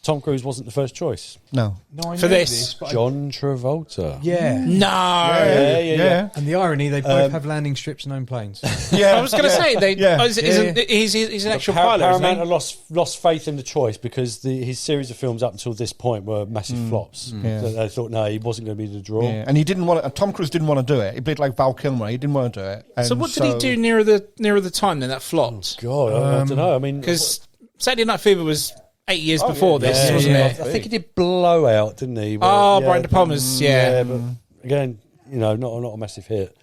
Tom Cruise wasn't the first choice. No. No, I For know this, but John Travolta. yeah. No. Yeah. And the irony, they both have landing strips and own planes. Yeah. I was going to say, Yeah. he's an actual pilot, Paramount isn't had lost faith in the choice because his series of films up until this point were massive flops. Yeah. So they thought, no, he wasn't going to be the draw. Yeah. And he didn't want to. Tom Cruise didn't want to do it. He played like Val Kilmer. He didn't want to do it. he? So And what did he do nearer the time then that flopped? God, I don't know. I mean, Because Saturday Night Fever was 8 years before this, yeah, wasn't yeah. it? I think he did Blowout, didn't he? Oh, Brian De Palma's, yeah. But again, not a massive hit.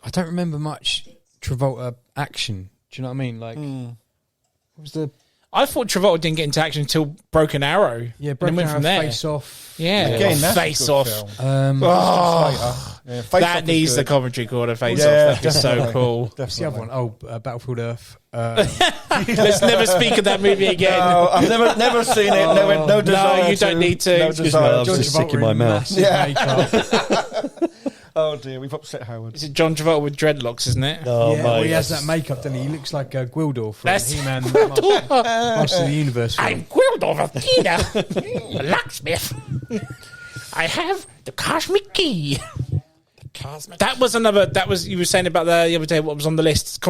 I don't remember much Travolta action. Do you know what I mean? Like, what was the I thought Travolta didn't get into action until Broken Arrow. yeah? and Broken then went Arrow, from there. Face Off. Yeah, Again, that's Face a good Off. film. Yeah, Face That Off is needs the good. commentary corner. Face Yeah, Off. That is so definitely. cool. What's the other one? Oh, Battlefield Earth. Let's never speak of that movie again. No, I've never seen it. No desire. No, you don't need to. No Excuse desire. me, John just sick in Travolta my in mouth. massive Yeah. makeup. Oh dear, we've upset Howard. Is it John Travolta with dreadlocks, isn't it? Oh, yeah, well, mate, he has that's- that makeup, doesn't he? He looks like Gwildor from That's He-Man, Gwildor. Master of the Universe. Film. I'm Gwildor Tina, the locksmith. I have the cosmic key. That was another. That was you were saying about the other day. What was on the list?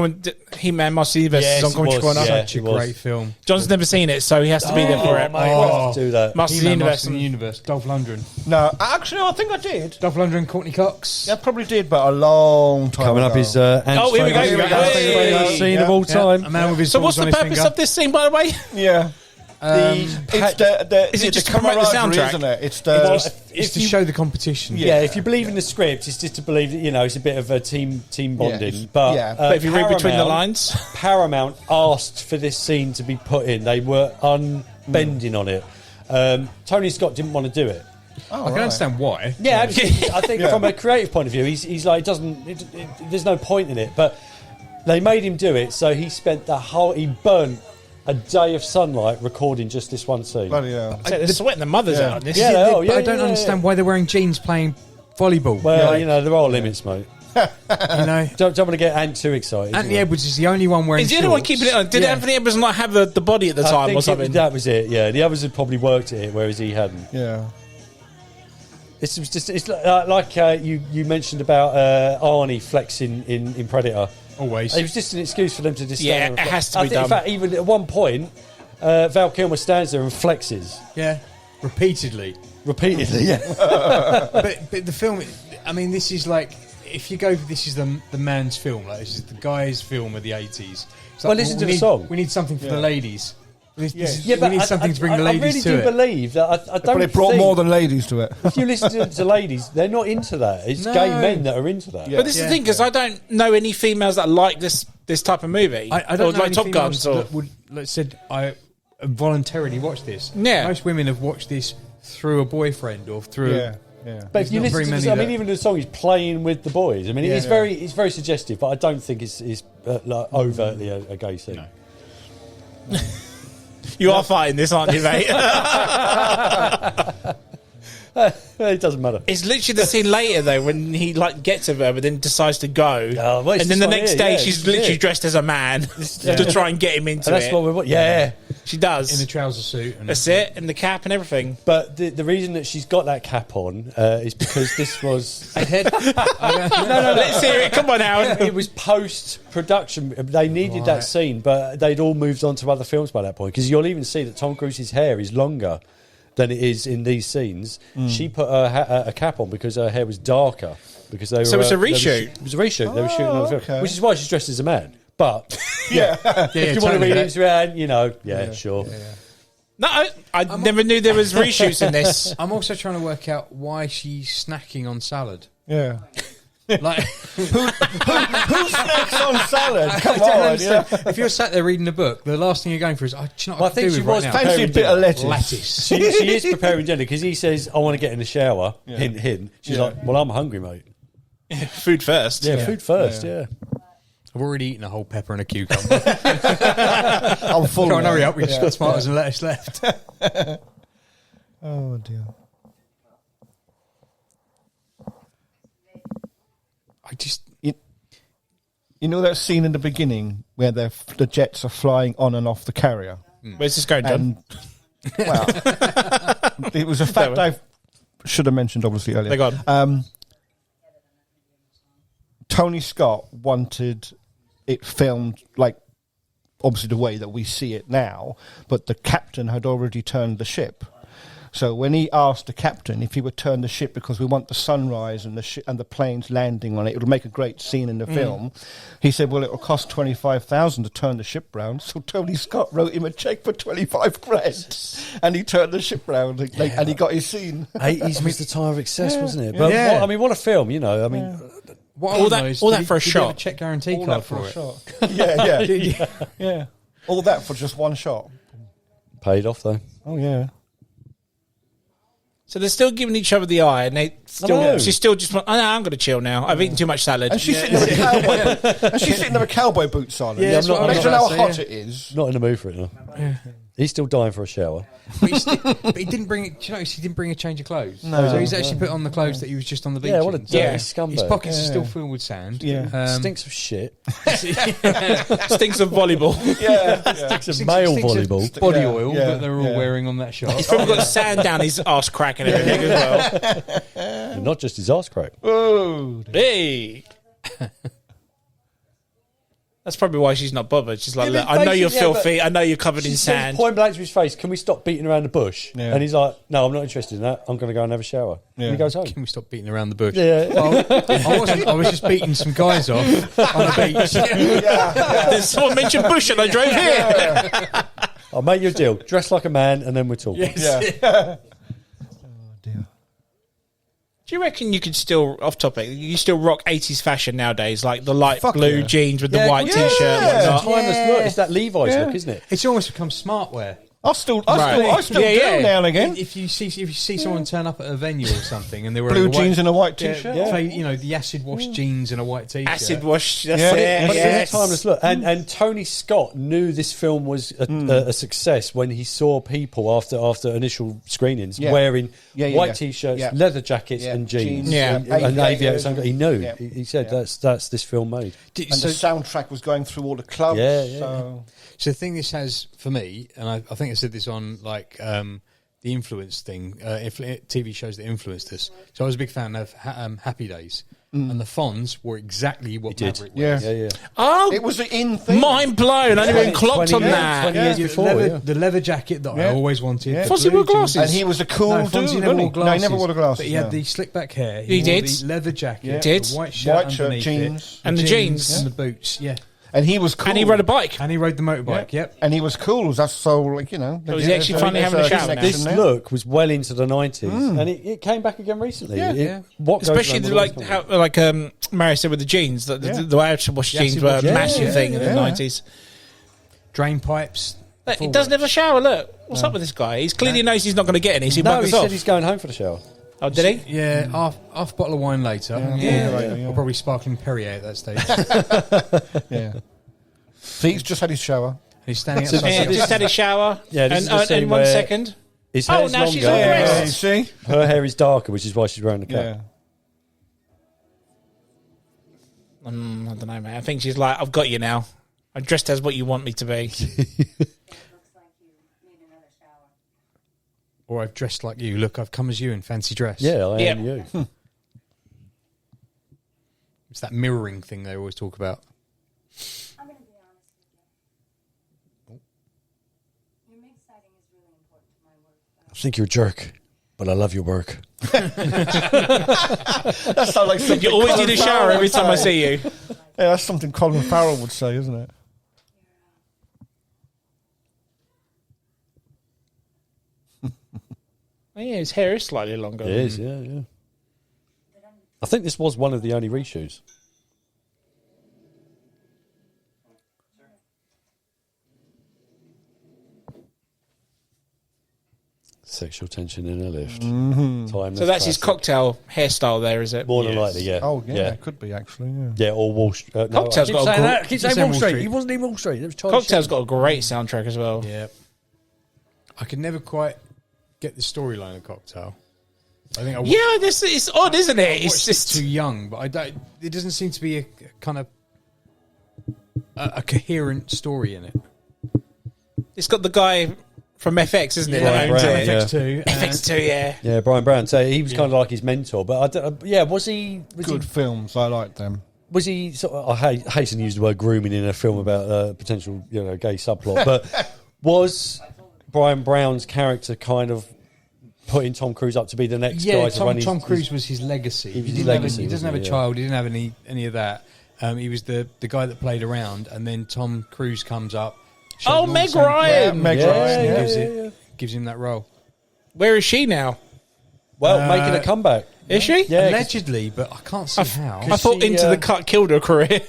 He-Man, Master of the Universe Yes, is on it Commentary was, Corner. yeah. Such a it was. great film. John's never seen it, so he has to be there for it. Mate, we'll have to do that. Master of the He-Man, Universe. Master of the Universe. Dolph Lundgren. No, actually, I think I did. Dolph Lundgren, Courtney Cox. I probably did, but a long time Coming ago. up is Oh, here we go, here we go. Hey. scene of all time. A man with his So, balls what's the on his purpose finger. of this scene, by the way? Yeah. It's the Is it just the to promote the camaraderie, soundtrack? isn't it? It's the It's to show the competition. Yeah, if you believe in the script, it's just to believe that it's a bit of a team bonding. it's- But, yeah. But if you read between the Paramount- lines, Paramount asked for this scene to be put in. They were unbending on it. Tony Scott didn't want to do it. I can understand why. Yeah, absolutely. I think from a creative point of view, he's like, there's no point in it. But they made him do it, so he spent he burnt a day of sunlight recording just this one scene. bloody hell. they're sweating the mothers out on this. Yeah, But oh, yeah, I don't yeah, understand yeah. why they're wearing jeans playing volleyball. Well, there are limits, mate. You know. Don't want to get Ant too excited. Anthony Edwards is the only one wearing Is the only one shorts. keeping it on? Did Yeah. Anthony Edwards not have the body at the I time think or something? that was it. Yeah, the others had probably worked at it, whereas he hadn't. Yeah. It's just like you mentioned about Arnie flexing in Predator. Always. It was just an excuse for them to just Yeah, stand there and it has to I be think, done. In fact, even at one point, Val Kilmer stands there and flexes Yeah. Repeatedly. repeatedly. Yeah, but the film, I mean, this is like, if you go, this is the man's film, like this is the guy's film of the 80s. It's Well, listen to the need, song. We need something for the ladies. We need but something to bring the I ladies really to do it. believe that. I But it don't brought think more than ladies to it. if you listen to ladies, they're not into that. It's No. gay men that are into that. Yeah. But this is the thing, because I don't know any females that like this type of movie. I don't or know like any Top females Guns or. that would, like said, I voluntarily watched this. Yeah. Most women have watched this through a boyfriend or through. Yeah. Yeah. But if you not listen very to many the I mean, that- even the song, he's playing with the boys. I mean, it's very suggestive, but I don't think it's like overtly a gay scene. No. You are fighting this, aren't you, mate? It doesn't matter. It's literally the scene later, though, when he gets of her, but then decides to go. Oh, well, it's and then this the one next here, day, yeah, she's this is literally it. dressed as a man to try and get him into And that's it. what we want. Yeah. She does. In the trouser suit. And That's it, and the cap and everything. But the reason that she's got that cap on is because this was head. No, let's hear it. Come on, Howard. it was post production. They needed that scene, but they'd all moved on to other films by that point. Because you'll even see that Tom Cruise's hair is longer than it is in these scenes. She put a cap on because her hair was darker. Because they So were, it's a they were reshoot? It was a reshoot. They were shooting another film, okay. which is why she's dressed as a man. But if you want to totally, read yeah. into it, sure. No, I never knew there was reshoots in this. I'm also trying to work out why she's snacking on salad. Yeah. Like, Who snacks on salad? Come I don't on. understand. Yeah. If you're sat there reading a book, the last thing you're going for is, do you know what Well, I could do with right now? Fancy a bit of lettuce. She is preparing dinner because he says, I want to get in the shower. Hint, hint. She's like, well, I'm hungry, mate. Food first. Yeah, food first, yeah. I've already eaten a whole pepper and a cucumber. I'm full. Come on, now. hurry up. We've just got tomatoes and lettuce left. Oh dear. I just... You know that scene in the beginning where the jets are flying on and off the carrier? Where's this going, John? And, well, it was a fact I should have mentioned, obviously, earlier. They're gone. Tony Scott wanted it filmed like, obviously, the way that we see it now, but the captain had already turned the ship. So when he asked the captain if he would turn the ship because we want the sunrise and the planes landing on it, it would make a great scene in the film. He said, "Well, it will cost $25,000 to turn the ship round." So Tony Scott wrote him a check for $25,000, and he turned the ship round, and he got his scene. 80s was the time of excess, wasn't it? But what a film, you know. I mean, What All I that- know is, all did that he- for a did he shot. have a check guarantee All card that for for a it. shot. Yeah. All that for just one shot. paid off though. Oh yeah. So they're still giving each other the eye, and know. she's still just. Oh, no, I'm going to chill now. I've eaten too much salad. And she's sitting there with cowboy boots on. Yeah, I'm not- Imagine I'm how not- hot it is. Not in the mood for it now. He's still dying for a shower. But he didn't bring it. Do you notice he didn't bring a change of clothes? No. So he's actually put on the clothes that he was just on the beach. Yeah, what a in. dirty Yeah. scumbag. His pockets are still filled with sand. Yeah. Stinks of shit. Stinks of volleyball. Stinks of male volleyball. Body Yeah, oil yeah, that they're all yeah. wearing on that shot. He's probably got sand down his arse crack and everything as well. And not just his arse crack. Oh. Hey. That's probably why she's not bothered. She's like, Yeah, look, but I know you're basically, yeah, filthy. I know you're covered in She says sand. point blank to his face, can we stop beating around the bush? Yeah. And he's like, no, I'm not interested in that. I'm going to go and have a shower. Yeah. And he goes home. Can we stop beating around the bush? Yeah. I wasn't. I was just beating some guys off on the beach. There's someone mentioned bush and I drove here. I'll make you a deal. Dress like a man and then we're talking. Yeah. Do you reckon you could still, off topic, you still rock 80s fashion nowadays, like the light Fuck blue yeah. jeans with the Yeah, white yeah. t-shirt and It's a whatnot? timeless look. It's that Levi's look, isn't it? It's almost become smartwear. I still Yeah, yeah. do now and again. If you see someone turn up at a venue or something and they're wearing Blue a white, jeans and a white t-shirt. yeah, you know, the acid wash jeans and a white t-shirt. Acid wash, that's Yeah, it. But Yes. it's a timeless look. And Tony Scott knew this film was a success when he saw people after initial screenings Yeah. wearing Yeah, yeah, white yeah. t-shirts, Yeah. leather jackets, Yeah. and jeans. Yeah. And aviators. Aviators. He knew. Yeah. He said Yeah. that's this film made. And the soundtrack was going through all the clubs. Yeah, yeah. So the thing this has for me, and I think I said this on like the influence thing, TV shows that influenced us. So I was a big fan of Happy Days, and the Fonz were exactly what did. Maverick Yeah. was. Yeah. Oh, It was the in thing. mind blown. I didn't even clocked 20 on years, that. 20 years The before. leather, yeah. the leather jacket that I Yeah. always wanted. Yeah. the Fonzie blue wore jeans. glasses. And he was a cool No, dude. Fonzie never wore wasn't he? glasses. No, he never wore the glasses. But he had no. the slick back hair. He wore did. the leather jacket. Yeah. Did. The white shirt, White shirt, underneath jeans. it, And the jeans. and the boots. Yeah, And he was cool. And he rode a bike. and he rode the motorbike. Yep. And he was cool. That's so, like, you know. So was he actually finally having a shower now? This look was well into the 90s, and it came back again recently. Yeah. Yeah. What goes Especially around the, the like world's how, like Mary said with the jeans, the acid wash jeans acid were wash, a yeah, massive yeah, thing in the yeah. 90s. Drain pipes. Look, he doesn't have a shower. Look, what's up with this guy? He's clearly knows he's not going to get any. So he No, he buggers said off. he's going home for the shower. Oh, did he? Yeah, half bottle of wine later. Yeah. Or probably sparkling Perrier at that stage. Yeah. So he's just had his shower. He's standing So outside. Yeah, the just had a shower. Yeah, this and, is the scene in 1 where- second. His Oh, hair's now longer. she's on the rest. You see? Her hair is darker, which is why she's wearing the cap. Yeah. I don't know, man. I think she's like, I've got you now. I'm dressed as what you want me to be. Looks like you need another shower. Or I've dressed like you. Look, I've come as you in fancy dress. Yeah, I Yeah. am you. It's that mirroring thing they always talk about. I'm going to be honest with you. Your mix sighting is really important to my work. I think you're a jerk, but I love your work. That sounds like something You always Colin need a shower Farrell every would time I say. see you. Yeah, that's something Colin Farrell would say, isn't it? Oh, yeah, his hair is slightly longer. It is, yeah. I think this was one of the only reshoots. Sexual tension in a lift. Timeless So that's his classic. cocktail hairstyle there, is it? More than likely, yeah. Oh, yeah, it could be actually. Yeah. Yeah, or Wall Street. No, Cocktail's I keep got a saying gr- that. I keep saying saying Wall Wall Street. Street. He wasn't in Wall Street. It was Charlie Cocktail's Sheen. got a great soundtrack as well. Yeah. I could never quite get the storyline of Cocktail. I think Yeah, it's odd, isn't it? It's watched just it too young, but I don't. It doesn't seem to be a kind of a coherent story in it. it's got the guy from FX, isn't it? Yeah, that owns Brown, it? yeah. FX2. FX2, yeah. Yeah, Brian Brown. So he was kind of like his mentor. But I don't, was he? Was Good he? films. I like them. Was he? Sort of, I hasten to use the word grooming in a film about potential, gay subplot. But was Brian Brown's character kind of putting Tom Cruise up to be the next guy to run Tom his Cruise was his legacy. He was He his didn't have legacy, he doesn't have a wasn't he? child. He didn't have any of that. He was the guy that played around, and then Tom Cruise comes up. shows Oh, him all Meg the same- Ryan! Meg Yeah, Ryan. yeah. Gives him that role. Where is she now? Well, making a comeback. Is she? Yeah, 'cause- Allegedly, but I can't see how. I thought she, Into the Cut killed her career.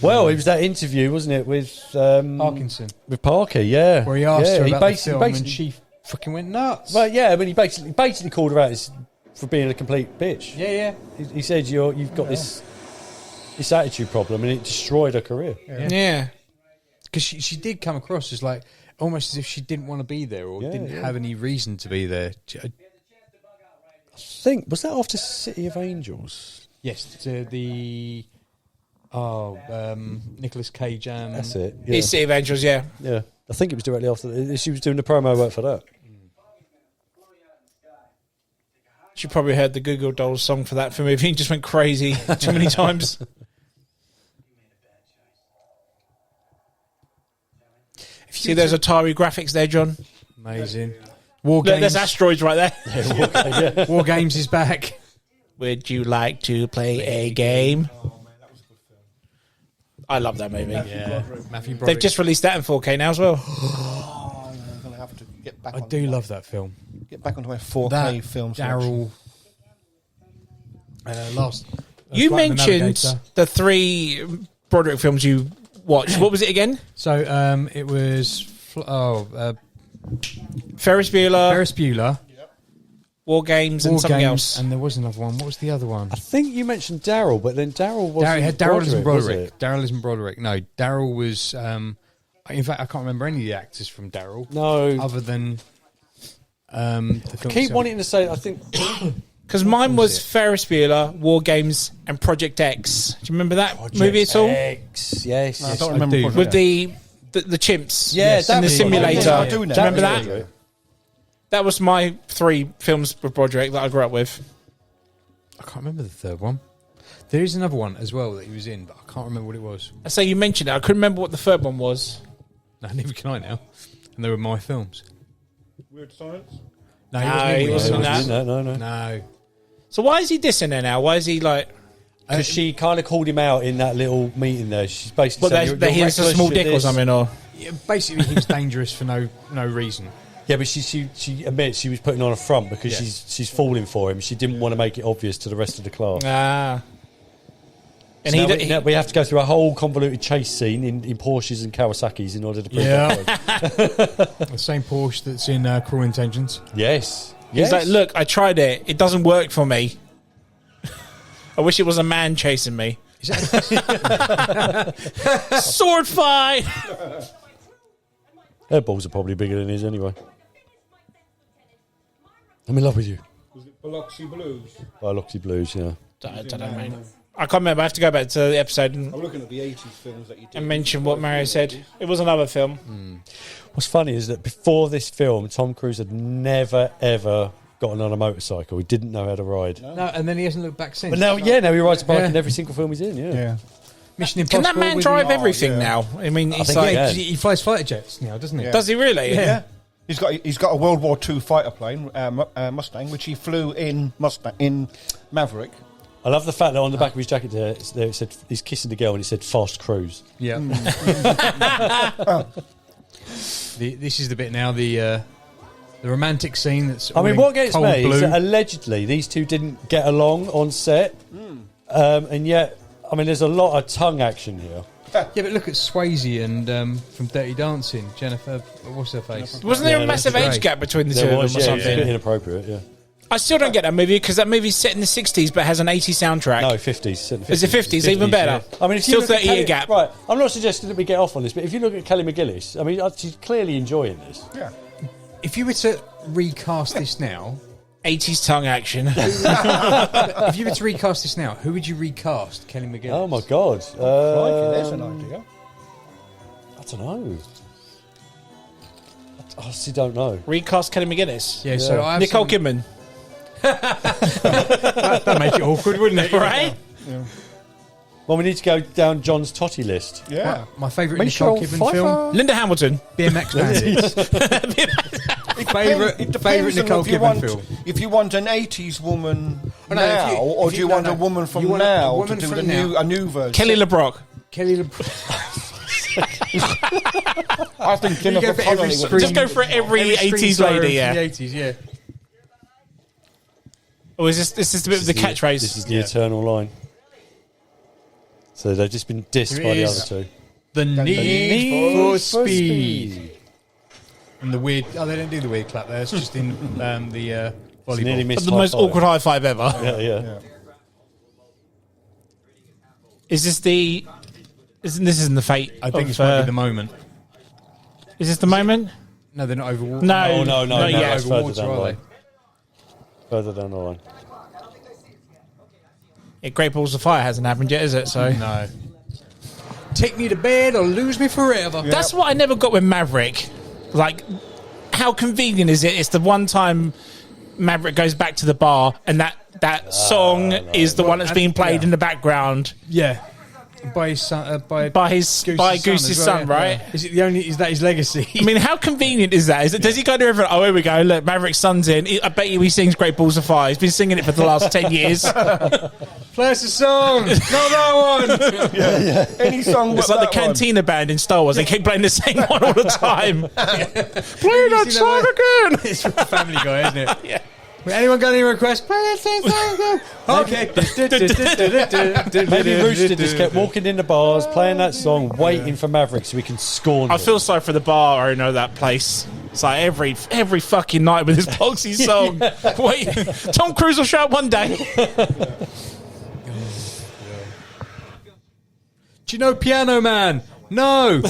Well, it was that interview, wasn't it, with Parkinson, with Parker? Yeah, where he asked yeah, her he about the basically, film, and she fucking went nuts. well, yeah, but he basically called her out for being a complete bitch. Yeah. He said you've got this attitude problem, and it destroyed her career. Yeah. Because she did come across as like almost as if she didn't want to be there or didn't have any reason to be there. I think was that after City of Angels? Yes, to the Nicolas Cage. That's it. Yeah. It's City of Angels, yeah. Yeah, I think it was directly after. She was doing the promo work for that. She probably heard the Google Dolls song for that movie and just went crazy too many times. See, there's Atari graphics there, John. Amazing. War Look, Games. there's asteroids right there. War Games is back. Would you like to play a game? I love that movie. Yeah, Matthew They've Broderick. just released that in 4K now as well. I'm going to have to get back. I do love that film. Get back onto my 4K That film. Daryl. Last. You Flight of the mentioned Navigator. the 3 Broderick films you watched. What was it again? So it was Ferris Bueller, Ferris Bueller, War Games, and War something Games, else. and there was another one. What was the other one? I think you mentioned Daryl, but then Daryl wasn't. Daryl isn't was Broderick. it? Daryl isn't Broderick. No, Daryl was. In fact, I can't remember any of the actors from Daryl. No. other than the film. Keep itself. wanting to say. I think. Because mine was it? Ferris Bueller, War Games, and Project X. Do you remember that movie at all? X. Yes. I don't I remember. do. what it With is. the chimps. Yeah, and that the was- simulator. yeah, I do Do you know. remember That that? was- That was my 3 films with Broderick that I grew up with. I can't remember the third one. There is another one as well that he was in, but I can't remember what it was. I say you mentioned it. I couldn't remember what the third one was. No, neither can I now. And they were my films. Weird Science. No, No, he wasn't in that. No. No. So why is he dissing her now? Why is he like... Because she kind of called him out in that little meeting there. She's basically Well, saying, that he has a reckless, small you're dick or this. something, or... Yeah, basically, he was dangerous for no reason. Yeah, but she admits she was putting on a front because Yeah. she's falling for him. She didn't want to make it obvious to the rest of the class. Ah. And So he, now we have to go through a whole convoluted chase scene in Porsches and Kawasaki's in order to prove that point. The same Porsche that's in Cruel Intentions. Yes. he's like, look, I tried it. It doesn't work for me. I wish it was a man chasing me. Is that Sword fight! Her balls are probably bigger than his anyway. I'm in love with you. Was it Biloxi Blues? Biloxi Blues, yeah. I don't know, mate. I can't remember. I have to go back to the episode I'm looking at the 80s films that you did. and mention what Mario said. It was another film. What's funny is that before this film, Tom Cruise had never, ever gotten on a motorcycle. He didn't know how to ride. no? And then he hasn't looked back since. But now he rides a bike Yeah. in every single film he's in, Yeah. Mission Can Impossible. that man with drive the- everything yeah. now? I mean, he's think like... yeah. He flies fighter jets now, doesn't he? Yeah. Does he really? Yeah. He's got a World War II fighter plane, Mustang, which he flew in Maverick. I love the fact that on the back of his jacket there it said he's kissing the girl and it said fast cruise. Yeah. This is the bit now. The The romantic scene that's. I all mean, in what gets cold me blue. is that allegedly these two didn't get along on set, and yet, I mean, there's a lot of tongue action here. Yeah, but look at Swayze and from Dirty Dancing, Jennifer. What's her face? Wasn't there Yeah, a massive that's age great. gap between the two There of was, them or yeah, it's a bit something? inappropriate, yeah. I still don't get that movie because that movie's set in the 60s but has an 80s soundtrack. No, 50s. Is it 50s? Even better. I mean, if Still you look at 30-year gap. Right, I'm not suggesting that we get off on this, but if you look at Kelly McGillis, I mean, she's clearly enjoying this. Yeah. If you were to recast this now, 80s tongue action. if you were to recast this now, who would you recast? Kelly McGillis. Oh my God! Crikey, there's an idea. I don't know. I honestly don't know. Recast Kelly McGuinness. Yeah, so I have Nicole some- Kidman. That'd make it awkward, wouldn't it? Right? Well, we need to go down John's totty list. Yeah. My favourite Nicole Michelle Kidman film, Pfeiffer. Linda Hamilton. BMX Bandits. It depends Favourite on Nicole if you Kidman want, film. if you want an 80s woman Oh, no, now, if you- or if do you- you want no, a woman you from want a now to woman do from the now. a new version? Kelly LeBrock. Kelly I think You go Jennifer for every Connelly would screen- Just go for every screen 80s star lady, of yeah. The 80s, yeah. Or is this a bit of the catchphrase? This is the eternal line. So they've just been dissed Here by it the is. other two. The Need for for Speed. And the weird... Oh, they don't do the weird clap there. It's just in the Nearly volleyball. missed the high most five. awkward high five ever. Yeah. Is this the... This isn't the fate I think of, it's might be the moment. Is this the moment? No, they're not over water. No. Oh, no, Not yet. that's Over further water, down the are line. they? Further down the line. Yeah, Great Balls of Fire hasn't happened yet, is it? So No. Take me to bed or lose me forever. that's what I never got with Maverick. Like, how convenient is it? It's the one time Maverick goes back to the bar and that song is the one that's being played in the background Yeah. By his son, by Goose's as well, son, yeah. right? Is it the only? Is that his legacy? I mean, how convenient is that? Does he go to everyone? Oh, here we go. Look, Maverick's son's in. I bet you he sings Great Balls of Fire. He's been singing it for the last 10 years. Play us a song. Not that one. Any song It's but like the that one. Cantina band in Star Wars. They keep playing the same one all the time. Play that You know song what? again. It's from Family Guy, isn't it? Yeah. Anyone got any requests? Play that same song again. Okay. Maybe Rooster just kept walking in the bars, playing that song, waiting for Maverick so we can scorn I them. feel sorry for the bar owner of that place. It's like every fucking night with this Boxy song. Wait, Tom Cruise will show up one day. Do you know Piano Man? No.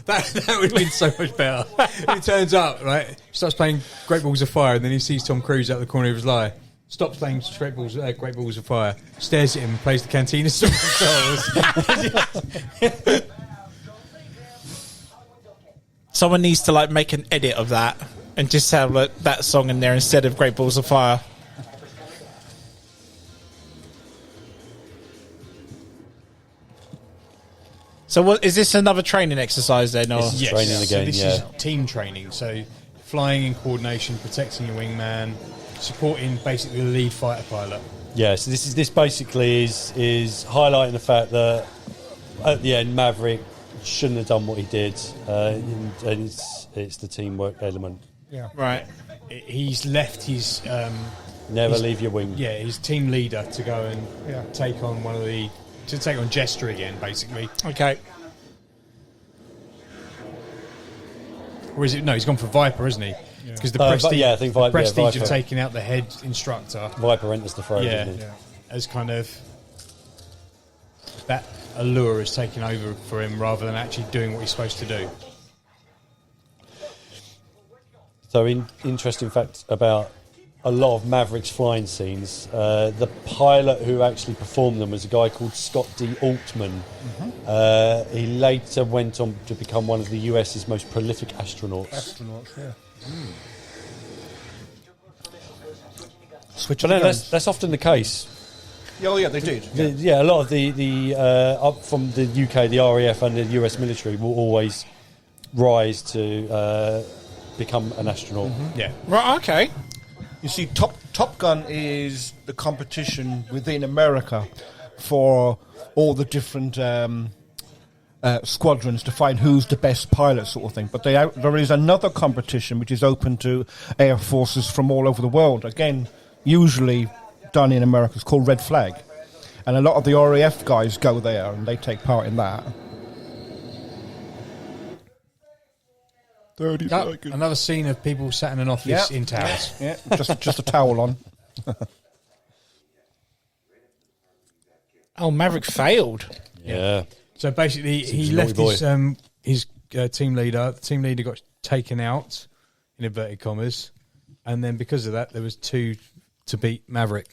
That would have been so much better. It turns up, right? Starts playing Great Balls of Fire, and then he sees Tom Cruise out the corner of his eye. Stops playing Great Balls of Fire. Stares at him and plays the Cantina song. Someone needs to like make an edit of that and just have like, that song in there instead of Great Balls of Fire. So, what is this another training exercise then? Or Yes. Training So again, this yeah. is team training. So flying in coordination, protecting your wingman, supporting basically the lead fighter pilot. Yeah, so this basically is highlighting the fact that at the end Maverick shouldn't have done what he did, and it's the teamwork element. Yeah. right? He's left his Never leave your wing. his team leader to go and take on take on Jester again, basically. Okay. Or is it? No, he's gone for Viper, isn't he? Because the but prestige, yeah, I think Viper- the prestige yeah, of Viper. taking out the head instructor, Viper enters the fray, yeah, doesn't he? as kind of that allure is taking over for him rather than actually doing what he's supposed to do. So, interesting fact about a lot of Maverick's flying scenes, the pilot who actually performed them was a guy called Scott D. Altman. He later went on to become one of the US's most prolific astronauts. Astronauts, yeah. But no, that's often the case. Oh, yeah, they did. Yeah, a lot of the up from the UK, the RAF and the US military will always rise to become an astronaut. Yeah, Right. Okay. You see, Top Gun is the competition within America for all the different squadrons to find who's the best pilot, sort of thing. But there is another competition which is open to air forces from all over the world. Again, usually done in America. It's called Red Flag, and a lot of the RAF guys go there and they take part in that. 30 seconds. Another scene of people sat in an office in towels. Yeah, just a towel on. Oh, Maverick failed. Yeah. So basically, he Seems a left naughty his team leader. The team leader got taken out, in inverted commas, and then because of that, there was 2 to beat Maverick.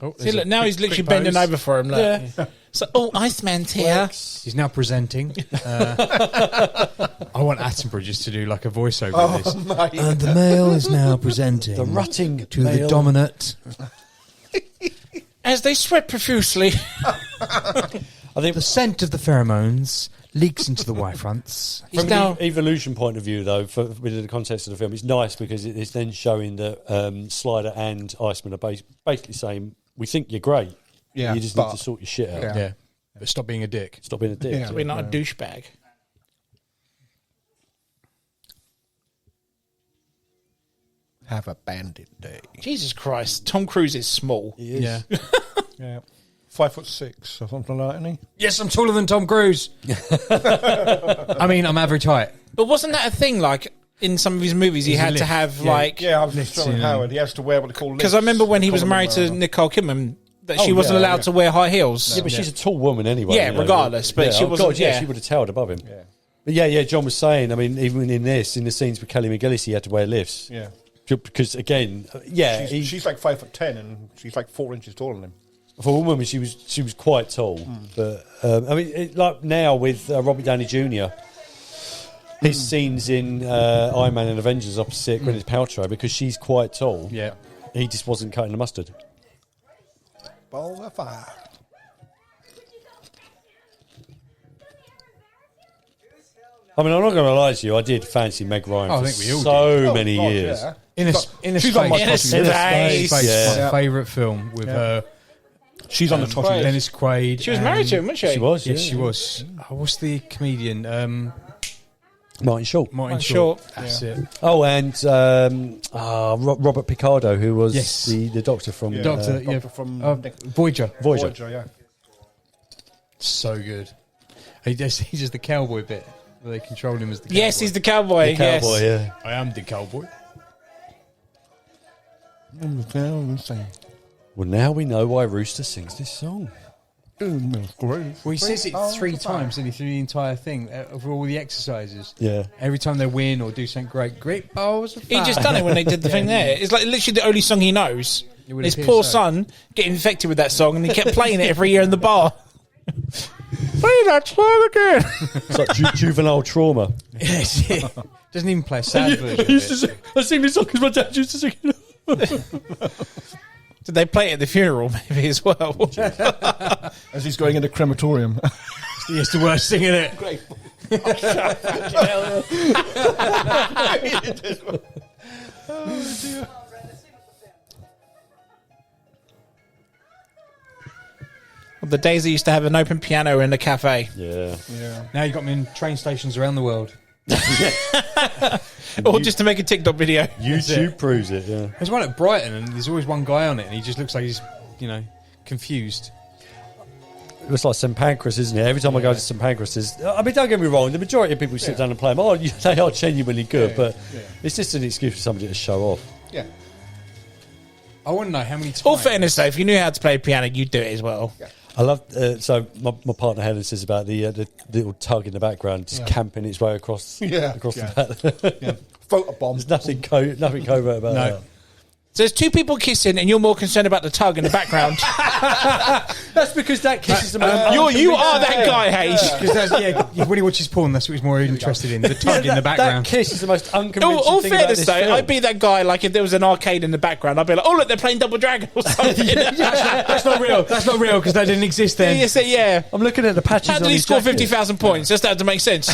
Oh, See, look, now he's literally bending over for him. Look. Yeah. So, Iceman's here. He's now presenting. I want Attenborough to do like a voiceover of this. And the male is now presenting The rutting to male. the dominant. As they sweat profusely. I think The scent of the pheromones leaks into the Y-fronts. He's from now... the evolution point of view, though, within the context of the film, it's nice because it's then showing that Slider and Iceman are basically saying, we think you're great. Yeah, You just need to sort your shit out. Yeah. But stop being a dick. Stop being a dick. Yeah. We're not a douchebag. Have a bandit day. Jesus Christ. Tom Cruise is small. He is. Yeah. Yeah, 5'6" or something like that, isn't he? Yes, I'm taller than Tom Cruise. I mean, I'm average height. But wasn't that a thing, like, in some of his movies, he There's a had to lift. have, Yeah. like... Yeah, I was Lifts just telling in. Howard he has to wear what they call lifts. Because I remember when he was Collar married to and Nicole Kidman, that Oh, she wasn't yeah, allowed yeah. to wear high heels. Yeah, but she's a tall woman anyway. Yeah, you know. regardless, but she oh wasn't- God, yeah, yeah. she would have towered above him. Yeah. But yeah, John was saying, I mean, even in the scenes with Kelly McGillis, he had to wear lifts. Yeah. Because, again, She's like 5'10" and she's like 4 inches taller than him. for a woman, she was quite tall. But, I mean, like now with Robert Downey Jr., his scenes in Iron Man and Avengers opposite Gwyneth Paltrow, because she's quite tall, Yeah. he just wasn't cutting the mustard. Ball of fire. I mean, I'm not going to lie to you, I did fancy Meg Ryan Oh, I for think we all so Oh, many God, years. yeah. In a she's on my Space. top In a Space. Space. Yeah. My favourite film with her. She's on the top of the Dennis Quaid. She was married to him, wasn't she? She was, Yes, yeah. she was. Oh, what's the comedian? Martin Short. Martin Martin Short. Short. That's it. Oh, and Robert Picardo, who was Yes. the doctor from Doctor, yeah, Doctor from Voyager. Voyager. yeah. So good. He's just the cowboy bit where they control him as the cowboy. Yes, he's the cowboy. The cowboy, yes. yeah. I am the cowboy. Well, now we know why Rooster sings this song. Well, he says it 3 times through the entire thing for all the exercises. Yeah. Every time they win or do something great balls of He fire. just done it when they did the thing there. It's like literally the only song he knows. It would His appear poor so. son getting infected with that song, and he kept playing it every year in the bar. Play that song again. It's like juvenile trauma. Yes, yeah. Doesn't even play a sad version of it. I sing this song because my dad used to sing it. Did they play it at the funeral maybe as well? As he's going in the crematorium. It's the worst thing in it. Great. The days they used to have an open piano in a cafe. Yeah. Now you've got me in train stations around the world. Or just to make a TikTok video. YouTube proves it, yeah. There's one at Brighton, and there's always one guy on it, and he just looks like he's, confused. It's like St Pancras, isn't it? Every time I go to St Pancras, I mean, don't get me wrong, the majority of people who sit down and play them, they are genuinely good, but it's just an excuse for somebody to show off. Yeah. I want to know how many times. All fairness though, if you knew how to play piano, you'd do it as well. Yeah. I love, so my partner Helen says about the little tug in the background, just camping its way across the back. Yeah. Photo bomb. There's nothing covert about that. So there's 2 people kissing, and you're more concerned about the tug in the background. That's because that kiss is the most you are that guy, Hayes. Because when he watches porn, that's what he's more interested in. The tug in the background. That kiss is the most unconvincing All thing about fairness this though, film. I'd be that guy. Like if there was an arcade in the background, I'd be like, "Oh look, they're playing Double Dragon or something." That's not real. That's not real because that didn't exist then. Yes, yeah. I'm looking at the patches How on did he his score jacket. 50,000 points? Just had to make sense.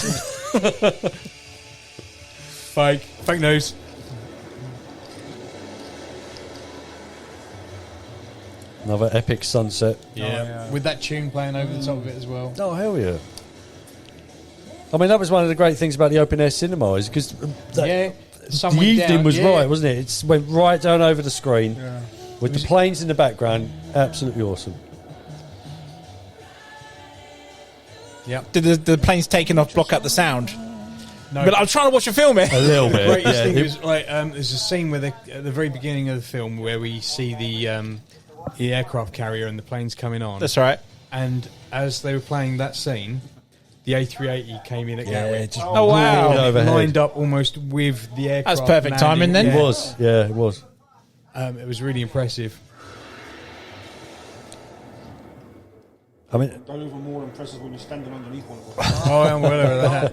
Fake news. Another epic sunset. Yeah. With that tune playing over the top of it as well. Oh, hell yeah. I mean, that was one of the great things about the open-air cinema is because the evening was right, wasn't it? It went right down over the screen with the planes in the background. Absolutely awesome. Yeah. Did the planes taking off block out the sound? No. But I'm trying to watch a film here. A little The bit. greatest thing was there's a scene where at the very beginning of the film where we see the aircraft carrier and the planes coming on. That's right. And as they were playing that scene, the A380 came in at Gatwick. just Oh, wow. roared overhead. Lined up almost with the aircraft. That's perfect timing then. It was. Yeah, it was. It was really impressive. I mean, Don't even more impressive when you're standing underneath one of them. Oh, I'm well over that.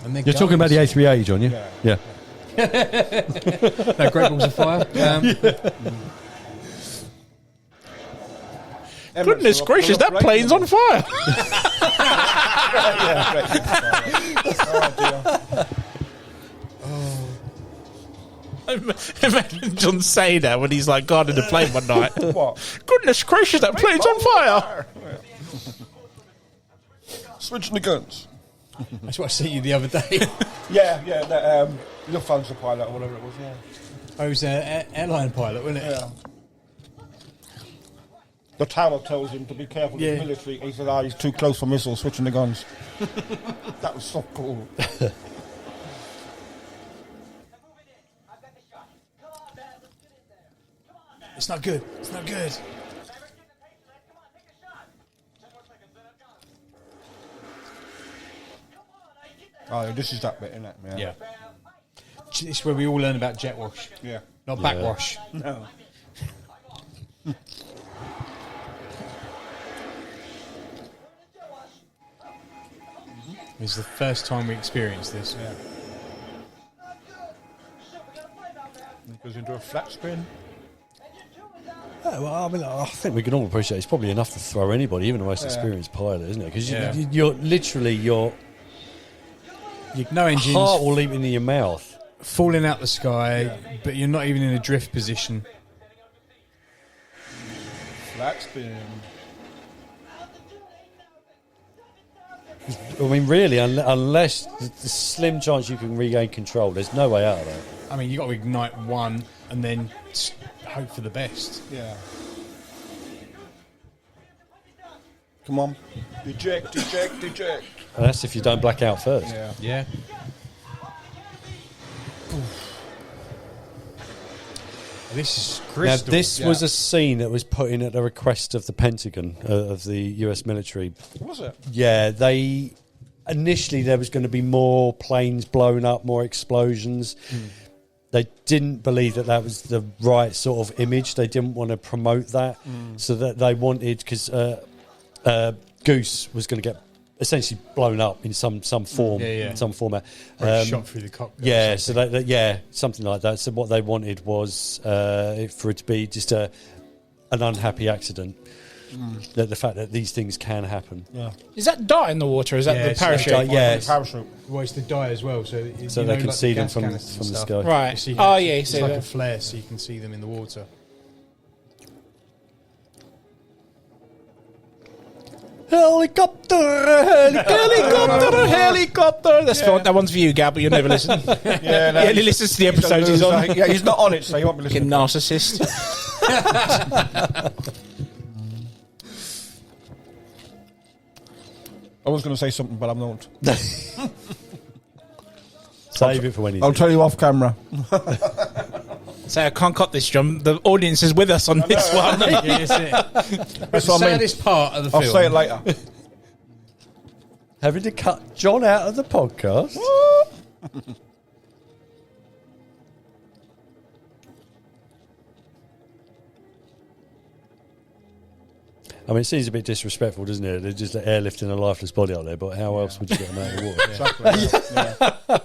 And you're talking about the A380, John, yeah? No, Great Balls of Fire. Goodness gracious, that plane's on fire. Imagine John say that when he's like guarding the plane one night. What? Goodness gracious, that plane's on fire. Switching the guns. That's what I sent you the other day. Yeah, that Lufthansa pilot or whatever it was, I was an airline pilot, wasn't it? Yeah. The tower tells him to be careful with the military. He said, he's too close for missiles, switching the guns. That was so cool. It's not good. It's not good. Oh, this is that bit, isn't it? Yeah. This is where we all learn about jet wash, Yeah. not backwash. No. It was the first time we experienced this. Yeah. It goes into a flat spin. yeah, well, I mean, I think we can all appreciate it's probably enough to throw anybody, even the most experienced pilot, isn't it? Because you're literally, your No engines heart will leap into your mouth. falling out the sky, but you're not even in a drift position. Flat spin. I mean, really, unless the slim chance you can regain control, there's no way out of that. I mean, you got to ignite one and then hope for the best. Yeah. Come on. Eject. And that's if you don't black out first. Yeah. Yeah. This is Now, crystal. this was a scene that was put in at the request of the Pentagon, of the US military. Was it? Yeah, they initially there was going to be more planes blown up, more explosions. They didn't believe that was the right sort of image. They didn't want to promote that, so that they wanted, because Goose was going to get essentially blown up in some form, in some format. Shot through the cockpit. Yeah, so something like that. So what they wanted was for it to be just an unhappy accident. That the fact that these things can happen. Yeah. Is that dart in the water? Or is that the it's parachute? like Parachute. Well, it's the dye as well, so So they can see them from the sky. Right. You see Oh, how yeah, you it's see like that. a flare, so you can see them in the water. Helicopter. That one's for you, Gab, but you'll never listen. Yeah, He only listens to the episodes he's on. Yeah, he's not on it, so he won't be Fucking listening. narcissist. I was going to say something, but I'm not. Save it for when he's. I'll tell you off camera. Say, I can't cut this, John. The audience is with us on this one. Yeah, that's it. That's The what I mean. saddest part of the I'll film. say it later. Having to cut John out of the podcast. I mean, it seems a bit disrespectful, doesn't it? They're just airlifting a lifeless body out there, but how else would you get them out of the water? Exactly.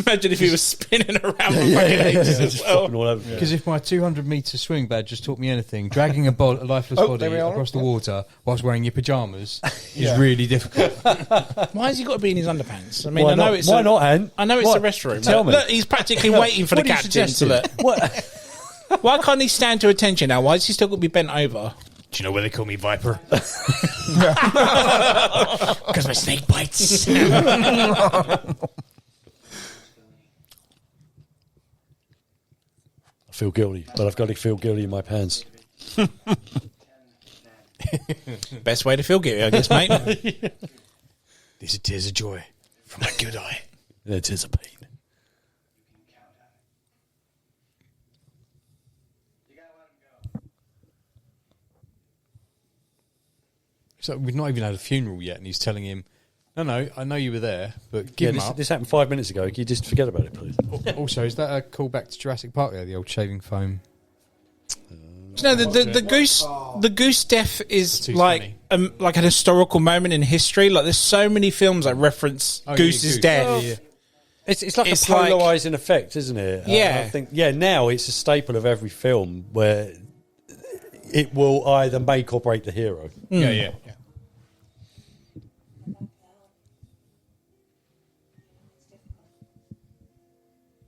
Yeah. imagine if he was spinning around the fucking ages as well. Flopping all over. Because if my 200-metre swing badge has taught me anything, dragging a lifeless body there we are. across the water whilst wearing your pyjamas is really difficult. Why has he got to be in his underpants? I mean, Why I know not? it's Why not, Anne? I know it's Why? a restroom. Tell me. Look, he's practically waiting for the What are you captain to suggesting? look. Why can't he stand to attention now? Why is he still got to be bent over? Do you know where they call me Viper? Because my snake bites. I feel guilty, but I've got to feel guilty in my pants. Best way to feel guilty, I guess, mate. These are tears of joy from my good eye. It is a pain. So we've not even had a funeral yet, and he's telling him, "No, I know you were there, but give him this, up." this happened 5 minutes ago. Can you just forget about it, please? Also, is that a callback to Jurassic Park there, the old shaving foam? No, the goose death is Too like like an historical moment in history. Like, there's so many films that reference Goose's death. Yeah. It's like It's a polarising effect, isn't it? Yeah. I think, now it's a staple of every film where it will either make or break the hero. Yeah.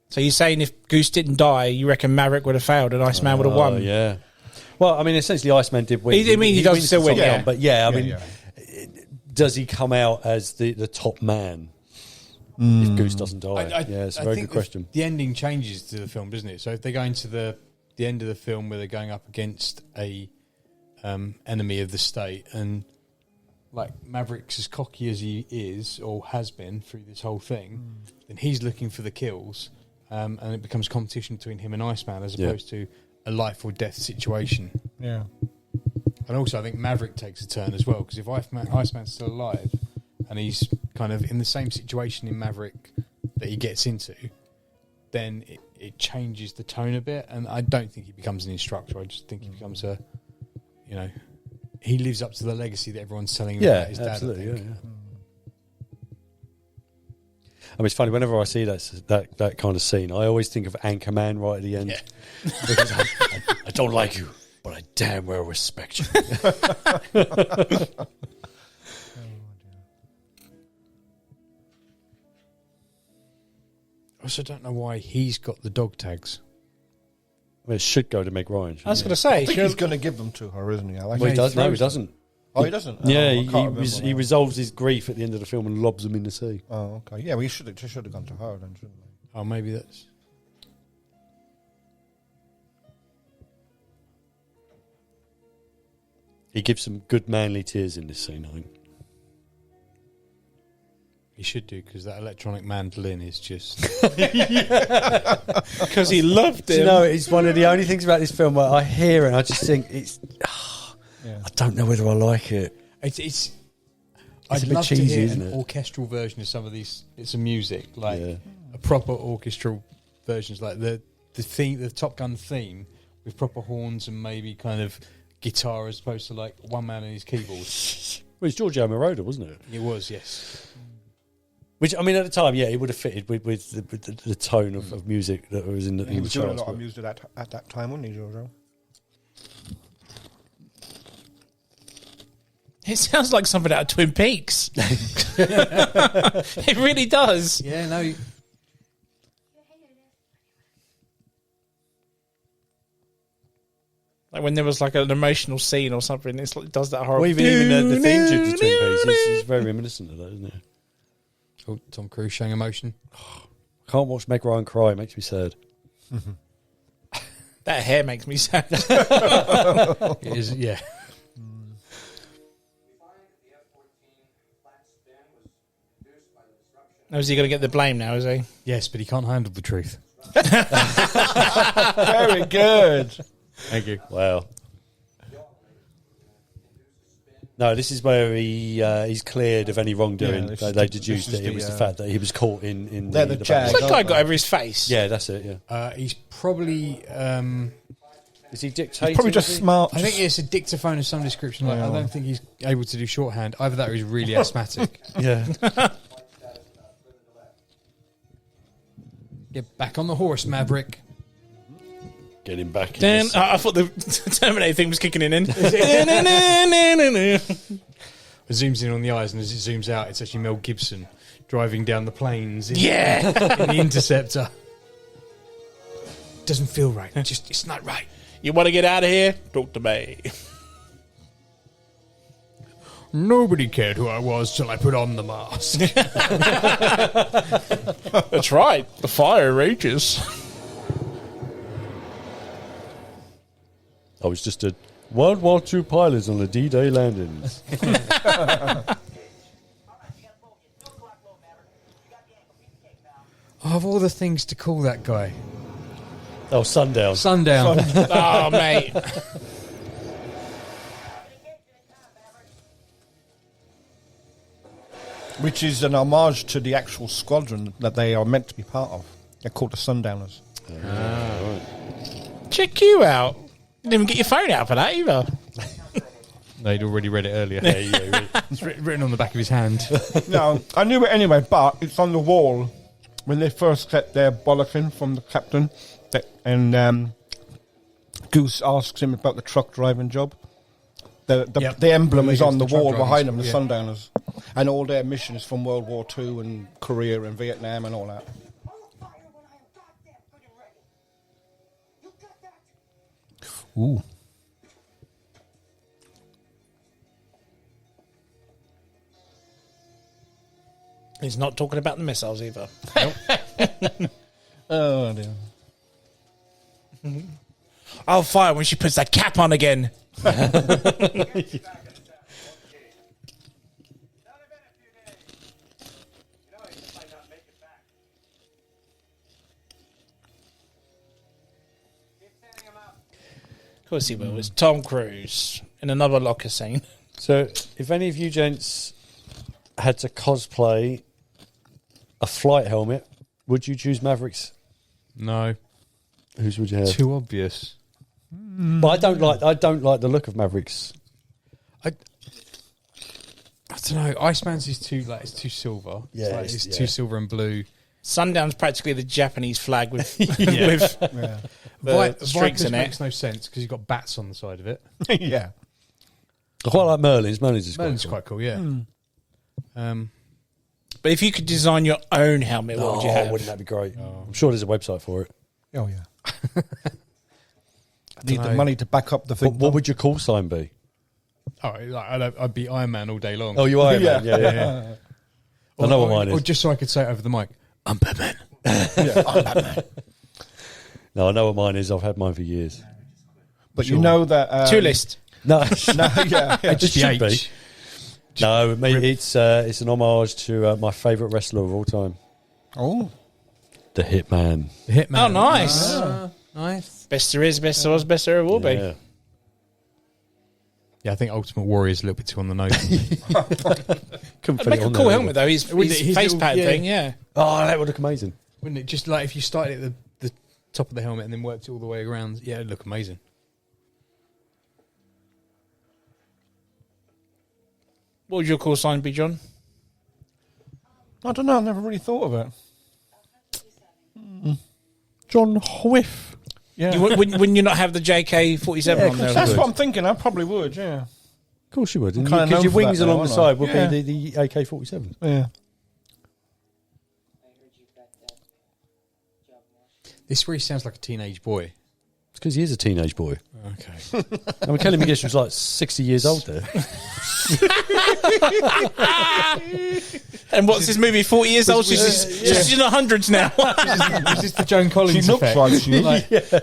So you're saying if Goose didn't die, you reckon Maverick would have failed and Iceman would have won? Yeah. Well, I mean, essentially, Iceman did win. He does wins still the win, Top yeah. Gun, but I mean, does he come out as the top man if Goose doesn't die? It's a very good question. The ending changes to the film, doesn't it? So if they go into the end of the film where they're going up against a enemy of the state, and like Maverick's as cocky as he is or has been through this whole thing, then he's looking for the kills, and it becomes competition between him and Iceman as opposed to a life or death situation. Yeah. And also, I think Maverick takes a turn as well, because if Iceman's still alive and he's kind of in the same situation in Maverick that he gets into, then it changes the tone a bit. And I don't think he becomes an instructor. I just think he becomes he lives up to the legacy that everyone's telling him about his dad. Absolutely, I think. I mean, it's funny, whenever I see that kind of scene, I always think of Anchorman right at the end. Because I don't like you, but I damn well respect you. I also don't know why he's got the dog tags. Well, it should go to Meg Ryan. I was shouldn't going to I say, think he's going to give them to her, isn't he? I like Well, he how does. No, he throws doesn't. them. Oh, he doesn't? Yeah, I can't remember he now. resolves his grief at the end of the film and lobs them in the sea. Oh, okay. Yeah, we should have gone to her then, shouldn't we? Oh, maybe that's... He gives some good manly tears in this scene, I think. He should do, because that electronic mandolin is just... because he loved Do him. you know, it's one of the only things about this film where I hear it and I just think I don't know whether I like it. It's a I'd bit love cheesy, to hear isn't an it? orchestral version of some of these bits of music, like Yeah. a proper orchestral versions, like the theme, the Top Gun theme, with proper horns and maybe kind of guitar as opposed to like one man and his keyboard. Well, it's Giorgio Moroder, wasn't it? It was, yes. Which, I mean, at the time, it would have fitted with the tone of music that was in the, He in the was doing a charts. lot of but- music at that time, wasn't he, Giorgio? It sounds like something out of Twin Peaks. It really does. Yeah, no. Like when there was like an emotional scene or something, it does that horrible. Well, even the theme tune to Twin Peaks is very reminiscent of that, isn't it? Oh, Tom Cruise showing emotion. I can't watch Meg Ryan cry; it makes me sad. That hair makes me sad. It is, yeah. Oh, is he going to get the blame now? Is he? Yes, but he can't handle the truth. Very good. Thank you. Wow. No, this is where he's cleared of any wrongdoing. Yeah, this they is they the- deduced this is that it the, was the fact that he was caught in They're the back. Jag. That guy got over his face. Yeah, that's it. Yeah, He's probably... is he dictating? Probably just smart. I think it's a dictaphone of some description. Like, I don't think he's able to do shorthand. Either that or he's really asthmatic. Yeah. Get back on the horse, Maverick. Get him back. Then I thought the Terminator thing was kicking in. Then. It zooms in on the eyes, and as it zooms out, it's actually Mel Gibson driving down the plains in the Interceptor. Doesn't feel right. It's not right. You want to get out of here? Talk to me. Nobody cared who I was till I put on the mask. That's right. The fire rages. I was just a World War II pilot on the D-Day landings. Of all the things to call that guy. Oh, Sundown. Sundown. Oh, mate. Which is an homage to the actual squadron that they are meant to be part of. They're called the Sundowners. Check you out. Didn't even get your phone out for that either. They'd already read it earlier. It's written on the back of his hand. No, I knew it anyway, but it's on the wall when they first get their bollocking from the captain. And Goose asks him about the truck driving job. The emblem is on the wall behind them, the Sundowners. And all their missions from World War II and Korea and Vietnam and all that. Ooh. He's not talking about the missiles either. Oh, dear. I'll fire when she puts that cap on again. Of course he will. It's Tom Cruise in another locker scene. So, if any of you gents had to cosplay a flight helmet, would you choose Mavericks? No. Whose would you have? Too obvious. But I don't like the look of Mavericks. I don't know. Iceman's is too it's too silver. Yeah, it's too silver and blue. Sundown's practically the Japanese flag with with the streaks in it. Makes no sense because you've got bats on the side of it. Yeah. I quite like Merlin's. Merlin's Merlin's quite cool, yeah. But if you could design your own helmet, what would you have? Wouldn't that be great? I'm sure there's a website for it. Oh, yeah. I need the money to back up the thing. What would your call sign be? Oh, I'd be Iron Man all day long. Oh, you are Iron Man? Yeah. I know what mine is. Or just so I could say it over the mic, I'm Batman. I'm Batman. No, I know what mine is. I've had mine for years. But you know that... Two list. No, It'd just be should H. No, mate, it's an homage to my favourite wrestler of all time, Oh. the Hitman. The Hitman. Oh, nice. Nice. Best there is, best there was, best there will be. Yeah. Yeah, I think Ultimate Warrior is a little bit too on the nose. Couldn't I'd make a cool helmet though. His face little- pattern yeah. thing, yeah. Oh, that would look amazing. Wouldn't it? Just like if you started at the top of the helmet and then worked it all the way around. Yeah, it'd look amazing. What would your call sign be, John? I don't know. I never really thought of it. John Whiff. Yeah. Wouldn't you not have the JK-47 on there? That's what I'm thinking. I probably would, yeah. Of course you would. kinda Because known your for wings that now, along the aren't side I? would Yeah. be the AK-47. Yeah. This really sounds like a teenage boy. It's because he is a teenage boy. Okay. I mean, Kelly McGish was like 60 years old there. And what's this movie? 40 years old? She's in the hundreds now. Is this the Joan Collins She looks effect? like she...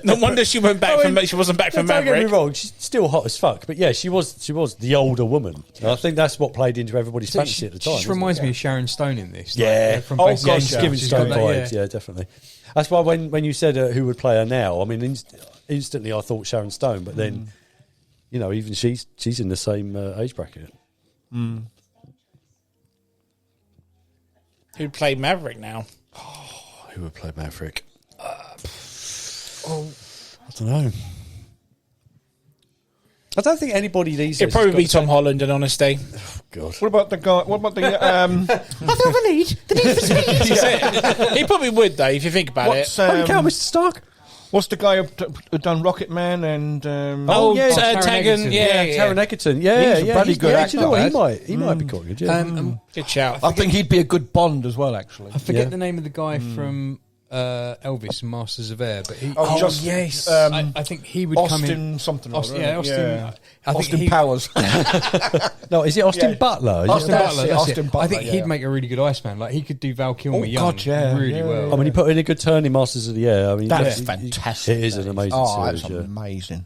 No wonder she went back from. She wasn't back from Don't get me Maverick. wrong, she's still hot as fuck. But yeah, she was the older woman. And I think that's what played into everybody's fantasy at the time. She just reminds me of Sharon Stone in this. Yeah. From Oh, Basic gosh, Instinct. yeah. Giving She's Stone got that, vibes, yeah, definitely. That's why when you said who would play her now, I mean, instantly I thought Sharon Stone, but then, you know, even she's in the same age bracket. Who'd play Maverick now? Who would play Maverick? I don't know. I don't think anybody these days. It'd probably has be got Tom the Holland and Honesty. God. What about the guy? What about the? I don't believe the need for speed. He probably would though, if you think about it. What's Mr. Stark. what's the guy who done Rocket Man and? Oh, yeah, Taron Taron Egerton. Yeah, Taron Egerton. Yeah, He's a bloody good yeah, actor, do you know what? that. He might be quite good. Yeah. Good shout. I think he'd be a good Bond as well, actually. I forget Yeah. the name of the guy from Elvis and Masters of Air, but he, yes. I think he would come in. Austin something. or Austin, other, yeah, Austin. yeah. I think Austin he, Powers. No, is it Austin Yeah. Butler? Is Austin it- That's Butler. it, That's Austin it. Butler, I think yeah. he'd make a really good Iceman. Like he could do Val Kilmer Oh, young God, yeah, really yeah. well. I mean, he put in a good turn in Masters of the Air. I mean, That's yeah, fantastic. It is an amazing Oh, series. that's Yeah. amazing.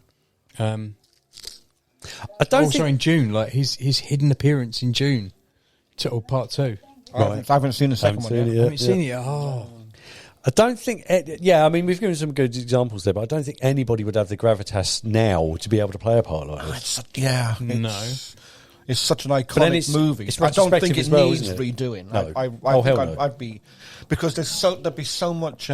I don't Also think. in June, like his hidden appearance in June, part 2. I haven't seen the second one Haven't yet. seen it I yet, haven't seen it yet. Oh, I don't think. Yeah, I mean, we've given some good examples there, but I don't think anybody would have the gravitas now to be able to play a part like this. Yeah, no. it's such an then iconic it's- movie. it's I don't think retrospective it as well, needs isn't it? redoing. No. I Oh, think hell no. I'd be because there'd be so much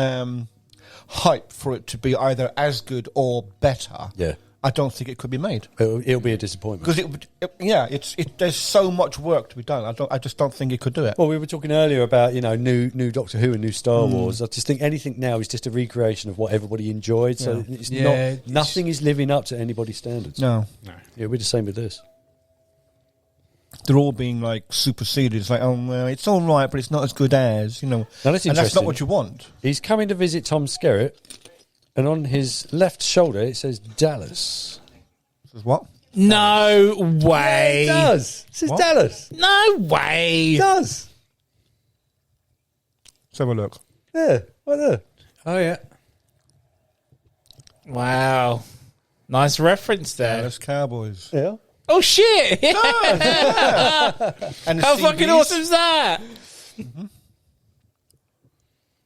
hype for it to be either as good or better. Yeah. I don't think it could be made It'll be a disappointment. because there's so much work to be done. I just don't think it could do it. Well, we were talking earlier about new Doctor Who and new Star Wars. I just think anything now is just a recreation of what everybody enjoyed. So it's Yeah, not nothing is living up to anybody's standards. No, It'll be the same with this. they're all being like superseded. It's like, oh well, it's all right, but it's not as good as Now, that's and that's interesting. not what you want. He's coming to visit Tom Skerritt, and on his left shoulder it says Dallas. This is what? No way. It does. It says What? Dallas. No way. It does. Let's have a look. Yeah, right there. Oh yeah. Wow. Nice reference there. Dallas Cowboys. Yeah. Oh shit! And the How fucking CDs. awesome is that?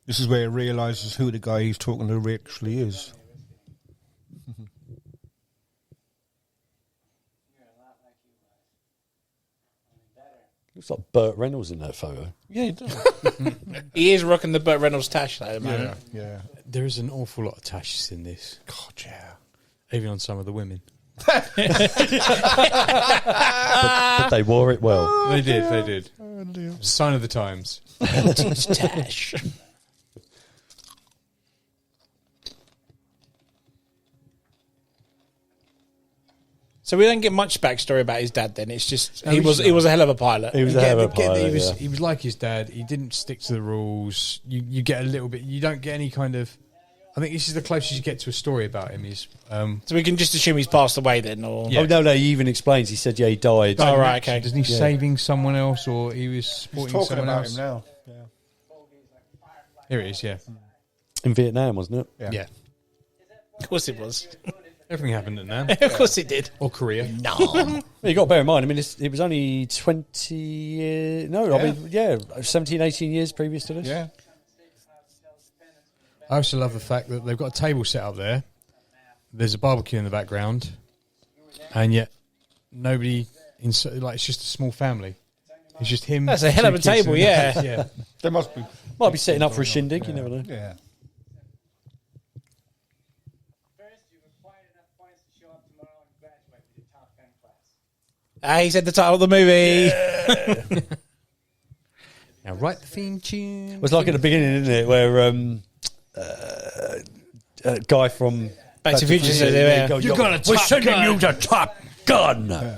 This is where he realises who the guy he's talking to actually is. Looks like Burt Reynolds in that photo. Yeah, he does. He is rocking the Burt Reynolds tash though, man. yeah. There is an awful lot of tashes in this, God, yeah. even on some of the women. But they wore it well. They did. They did. Sign of the times. Tash. So we don't get much backstory about his dad. Then it's just he was a hell of a pilot. He was a hell of a pilot. Yeah. He was like his dad. He didn't stick to the rules. You get a little bit. You don't get any kind of. I think this is the closest you get to a story about him. Is So we can just assume he's passed away then, or Yeah. Oh no, he even explains. He said, "Yeah, he died." Oh, right, okay. Isn't he saving someone else, or he was supporting Talking someone about else? him now. Yeah. Here it is. Yeah. In Vietnam, wasn't it? Yeah. Of course it was. Everything happened at Nam Of course it did. or Korea. No. Well, you got to bear in mind. I mean, it was only 20 years. No, I mean, 17, 18 years previous to this. Yeah. I also love the fact that they've got a table set up there. There's a barbecue in the background, and yet nobody inside. Like it's just a small family. It's just him. That's a hell of a 2 kids, table, and yeah. yeah. There must be. Might be setting up for a shindig. You never know. Yeah. First, you required enough points to show up tomorrow and graduate with your top 10 class. He said the title of the movie. Now write the theme tune. It was like at the beginning, isn't it, where a guy from Back to the Future said, yeah. "You got a top We're sending you the Top Gun."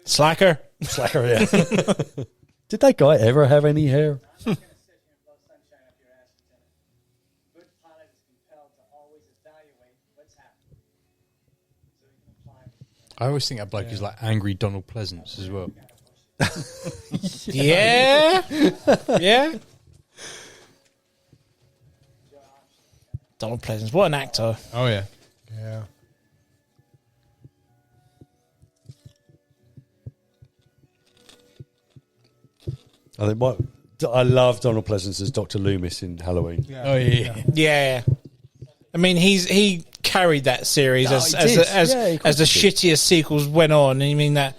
Slacker. Slacker, yeah. Did that guy ever have any hair? Sit here and blow sunshine up your ass, Lieutenant. Good pilot is compelled to always evaluate what's happening, so he can apply. I always think that bloke is like angry Donald Pleasance as well. Yeah. Yeah. Donald Pleasance. What an actor. Oh yeah. Yeah. I think I love Donald Pleasance as Dr. Loomis in Halloween. Oh yeah. Yeah. I mean, he carried that series No, as he as did. as, Yeah, of as course the he did. shittiest sequels went on. I mean that.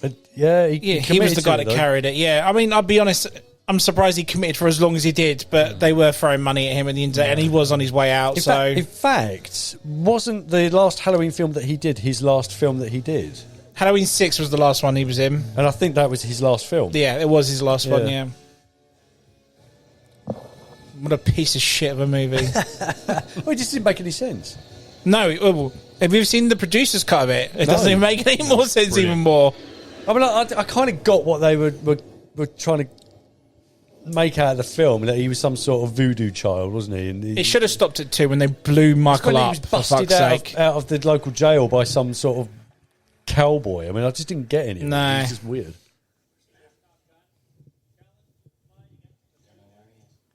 But yeah, Yeah, he was committed the guy to it, that though. carried it. Yeah, I mean, I'll be honest. I'm surprised he committed for as long as he did, but they were throwing money at him at the end of the day, and he was on his way out. In fact, wasn't the last Halloween film that he did his last film that he did? Halloween 6 was the last one he was in. And I think that was his last film. Yeah, it was his last one, yeah. What a piece of shit of a movie. Well, it just didn't make any sense. No, have you seen the producer's cut of it? It doesn't even make any more sense even more. I mean, I kind of got what they were trying to make out of the film, that he was some sort of voodoo child, wasn't he? And It should have stopped at 2 when they blew Michael he up, was for busted fuck's sake. out of the local jail by some sort of cowboy. I mean, I just didn't get any of it. No. It was just weird.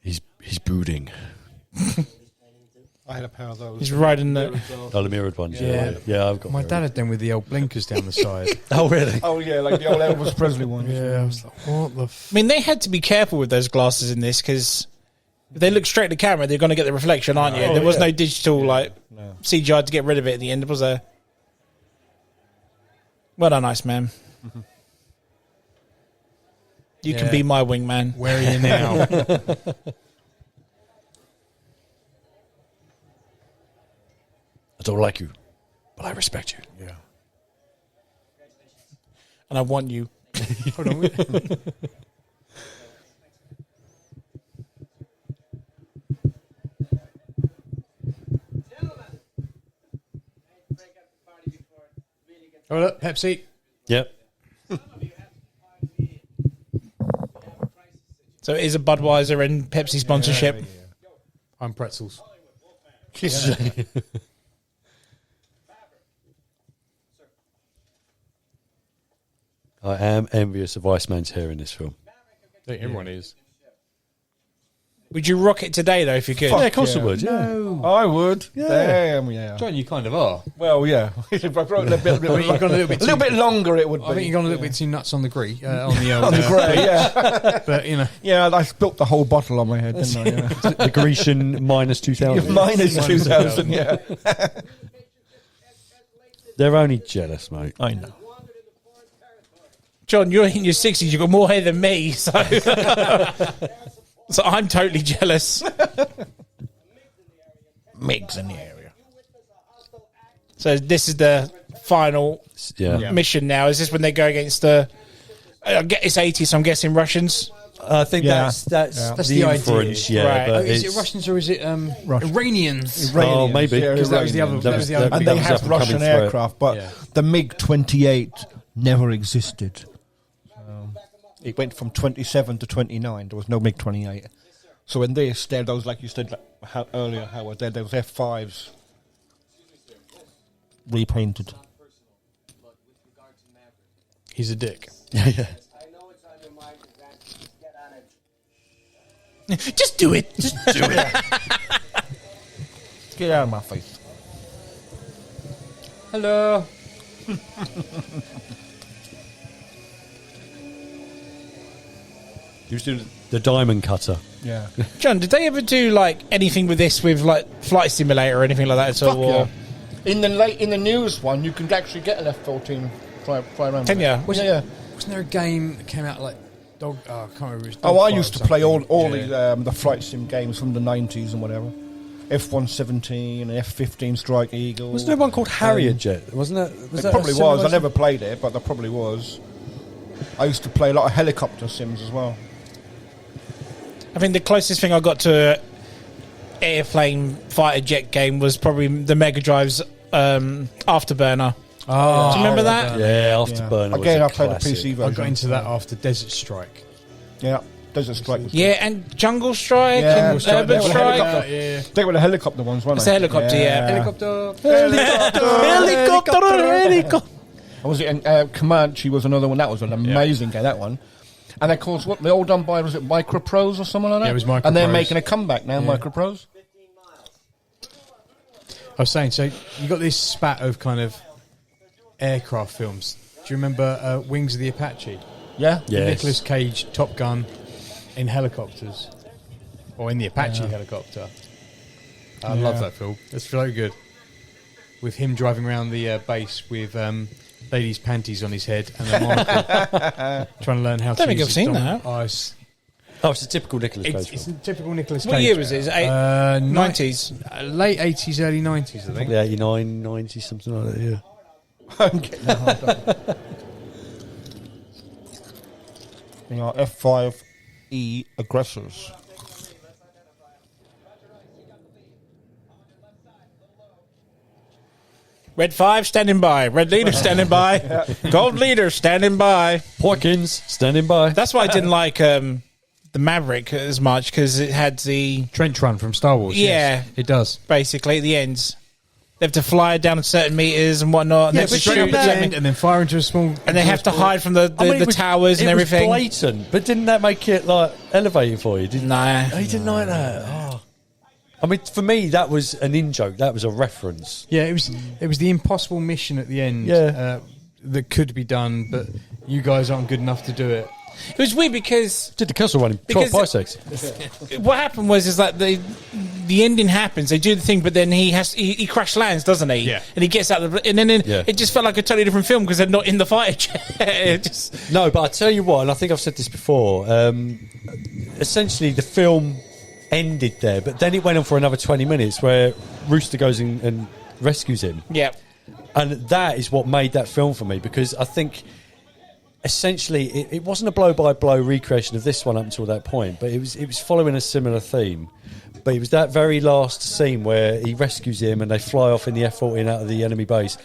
He's brooding. I had a pair of those. He's riding the... Oh, the mirrored ones. Yeah, I've got My mirrored. dad had them with the old blinkers down the side. Oh, really? Oh yeah, like the old Elvis Presley ones. Yeah, I was like, what the I mean, they had to be careful with those glasses in this, because if they look straight at the camera, they're going to get the reflection, aren't you? There was no digital, CGI to get rid of it at the end, was there? Well done, nice man. You can be my wingman. Where are you now? I don't like you, but I respect you. Yeah. And I want you. Hold on. Oh, look, Pepsi. Yep. So it is a Budweiser and Pepsi sponsorship. I'm pretzels. I am envious of Iceman's hair in this film. I think everyone is. Would you rock it today, though, if you could? Yeah, of course I would. Yeah. I would. Yeah. Damn, yeah. John, you kind of are. Well, yeah. If I wrote a bit, You've gone a little bit longer, it would be. I think you've gone a little bit too nuts on the grey. On the old, on the grey, yeah. But, you know. Yeah, I spilt the whole bottle on my head, didn't I? Yeah. The Grecian minus 2000. Minus 2000, yeah. They're only jealous, mate. I know. John, you're in your 60s. You've got more hair than me, so... So I'm totally jealous. Migs in the area. So this is the final Yeah. mission now. Is this when they go against the... it's 80s, so I'm guessing Russians. I think Yeah. that's the idea. inference, yeah. Right. But Is it's- it Russians or is it Russian. Iranians? Oh, maybe. Yeah, Because that was the other. Iranians. That was the other. That- And big they was one. up have and coming Russian threat. aircraft, but Yeah. the MiG-28 never existed. It went from 27 to 29. There was no MiG-28. So in this, there those, like you said earlier, Howard, there was F5s repainted. He's a dick. Yeah. I know it's on your mind, Grant. Get on it. Just do it. Just do it. Get out of my face. Hello. He was doing the diamond cutter. Yeah. John, did they ever do like anything with this, with like Flight Simulator or anything like that at all? Fuck Or- yeah. In the newest one, you can actually get an F-14 fly around. Can ya? Was yeah. Wasn't there a game that came out like dog? Oh, I can't remember. It was Oh, I Dogfight used or to play something. all the flight sim games from the 90s and whatever. F-117 and F-15 Strike Eagle. Was there one called Harrier Jet? Wasn't that? Was It that probably a similar was. I one? never played it, but there probably was. I used to play a lot of helicopter sims as well. I think the closest thing I got to airplane fighter jet game was probably the Mega Drive's Afterburner. Oh, Do you remember that? Yeah, Afterburner. Again, I was a played the classic. PC I version. got into that after Desert Strike. Yeah, Desert Strike. Was Yeah, and Jungle Strike Yeah, and Strike, Urban they were Strike. helicopter. Yeah. They were the helicopter ones, weren't It's they? a helicopter, yeah. Helicopter. Helicopter. And was it Comanche was another one. That was an amazing game, that one. And of course, what they all done by, was it Microprose or something like that? Yeah, it was And they're Microprose. making a comeback now, Microprose. I was saying, so you got this spat of kind of aircraft films. Do you remember Wings of the Apache? Yeah? Yes. Nicolas Cage, Top Gun, in helicopters. Or in the Apache helicopter. I love that film. It's so good. With him driving around the base with ladies' panties on his head and a monocle. Trying to learn how to Don't think use I've his seen dom- that. Oh, Oh, it's a typical Nicolas Cage It's film. a typical Nicolas Cage. What year was it? Is it 90s? Late 80s, early 90s, I think. Probably 89, 90, something like that, yeah. I'm getting hard. You know, F5E aggressors. Red 5 standing by. Red leader standing by. Gold leader standing by. Porkins, standing by. That's why I didn't like the Maverick as much, because it had the Trench Run from Star Wars. Yeah. Yes, it does. basically at the ends. They have to fly down certain meters and whatnot, and, Yeah, they have to but straight up shoot, at the end and then fire into a small. and they have to hide from the towers and everything. It was blatant, but didn't that make it like elevating for you? Didn't Nah. Oh, you didn't like that? Oh. I mean, for me, that was an in-joke. That was a reference. Yeah, it was the impossible mission at the end. Yeah. That could be done, but you guys aren't good enough to do it. It was weird because Did the castle run in 12 Because- parsecs? what happened was like the ending happens, they do the thing, but then he crash lands, doesn't he? Yeah. And he gets out of the, and then Yeah. it just felt like a totally different film because they're not in the fighter jet. It just, No, but I tell you what, and I think I've said this before. Essentially, the film ended there, but then it went on for another 20 minutes where Rooster goes in and rescues him, yeah. and that is what made that film for me, because I think essentially it wasn't a blow-by-blow recreation of this one up until that point, but it was following a similar theme. But it was that very last scene where he rescues him and they fly off in the F-14 out of the enemy base.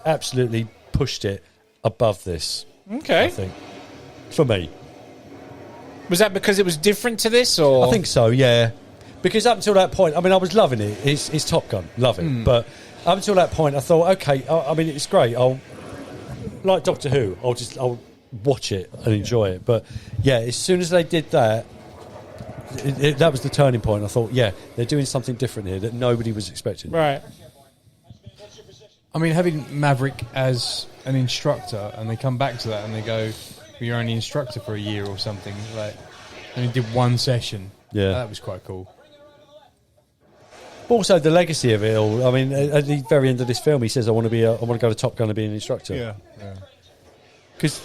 Absolutely pushed it above this, Okay. I think, for me. Was that because it was different to this, or I think so, yeah. Because up until that point, I mean, I was loving it. It's Top Gun, love it. But up until that point, I thought, okay, I mean, it's great. I'll like Doctor Who. I'll watch it and enjoy it. But yeah, as soon as they did that, that was the turning point. I thought, yeah, they're doing something different here that nobody was expecting. right? I mean, having Maverick as an instructor, and they come back to that and they go, well, "You're only instructor for a year or something." Like, and he did one session. Yeah. That was quite cool. Also, the legacy of it all. I mean, at the very end of this film, he says, "I want to go to Top Gun and be an instructor." Yeah. Because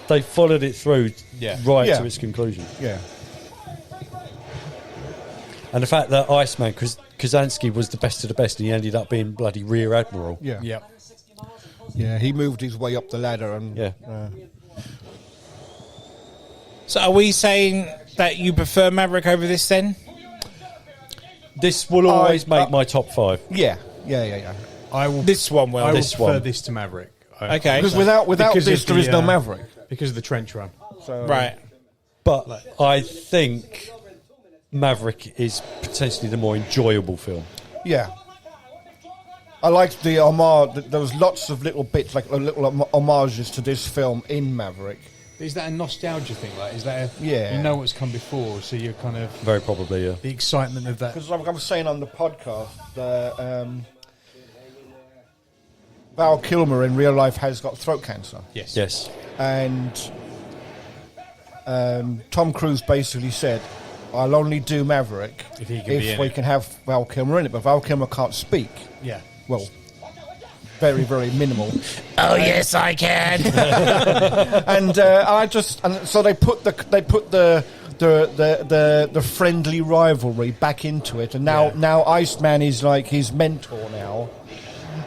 they followed it through right Yeah. to its conclusion. Yeah. And the fact that Iceman, Kazansky was the best of the best, and he ended up being bloody Rear Admiral. Yeah. Yeah. Yeah. He moved his way up the ladder and. Yeah. So are we saying that you prefer Maverick over this then? This will always make my top 5. Yeah. Yeah. I will. This one will. I will this prefer one. this to Maverick. Okay. Because without Because this, of there is the, no Maverick. because of the trench run. So Right. But I think Maverick is potentially the more enjoyable film. Yeah. I liked the homage. There was lots of little bits, like little homages to this film in Maverick. Is that a nostalgia thing? Like, is that Yeah. you know what's come before, so you're kind of Very probably, yeah. the excitement of that. Because like I was saying on the podcast, Val Kilmer in real life has got throat cancer. Yes. And Tom Cruise basically said, I'll only do Maverick If he can be in we it. can have Val Kilmer in it. But Val Kilmer can't speak. Yeah. Well, very, very minimal. Oh yes, I can. And so they put the friendly rivalry back into it, and now Iceman is like his mentor now,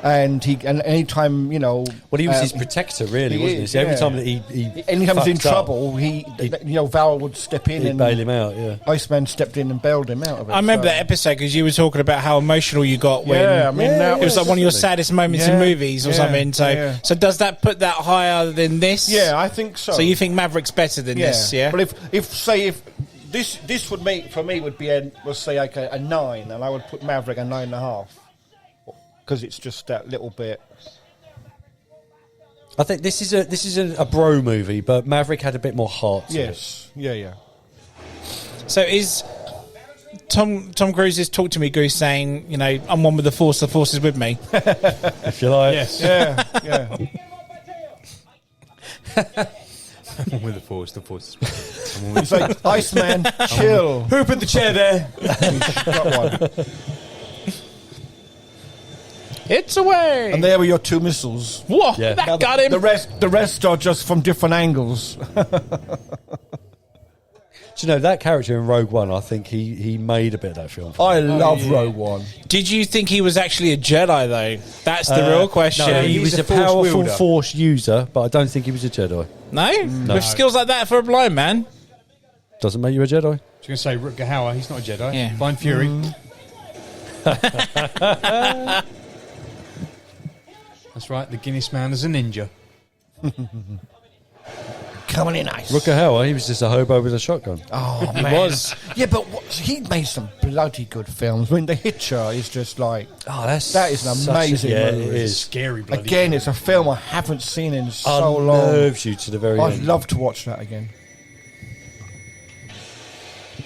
and anytime Well, he was his protector, really, he wasn't he? is, So every yeah. time that he anytime he's in fucked up, trouble, Val would step in he'd and bail him out, yeah. Iceman stepped in and bailed him out of it. I remember so. that episode because you were talking about how emotional you got when Yeah, I mean, that it was like one of your definitely. saddest moments in Yeah, movies or yeah, something. So, yeah. so does that put that higher than this? Yeah, I think so. So you think Maverick's better than this? Yeah. But if this would make for me would be let's say like a 9, and I would put Maverick a 9.5 because it's just that little bit. I think this is a bro movie, but Maverick had a bit more heart to it. Yes, yeah. So is Tom Cruise's "Talk to Me, Goose" saying, I'm one with the Force is with me? If you like. Yes. Yeah. With the force is. It's like Iceman, chill. Who put the chair there? Got one. It's away. And there were your 2 missiles. Whoa, Yeah. that Now, got him. The rest are just from different angles. Do you know that character in Rogue One? I think he made a bit of that film. I love Rogue One. Did you think he was actually a Jedi, though? That's the real question. No, he was He's a a Force powerful wielder. Force user, but I don't think he was a Jedi. No? With skills like that for a blind man? Doesn't make you a Jedi. I was going to say Rutger Hauer, he's not a Jedi. Yeah. Blind Fury. That's right, the Guinness man is a ninja. Coming in nice. Rutger Hauer, he was just a hobo with a shotgun. Oh, man. was. Yeah, but he made some bloody good films. I mean, The Hitcher is just like... Oh, that is an amazing movie. It is. Scary bloody Again, it's a film I haven't seen in so long. Unnerves you to the very I'd end. love to watch that again.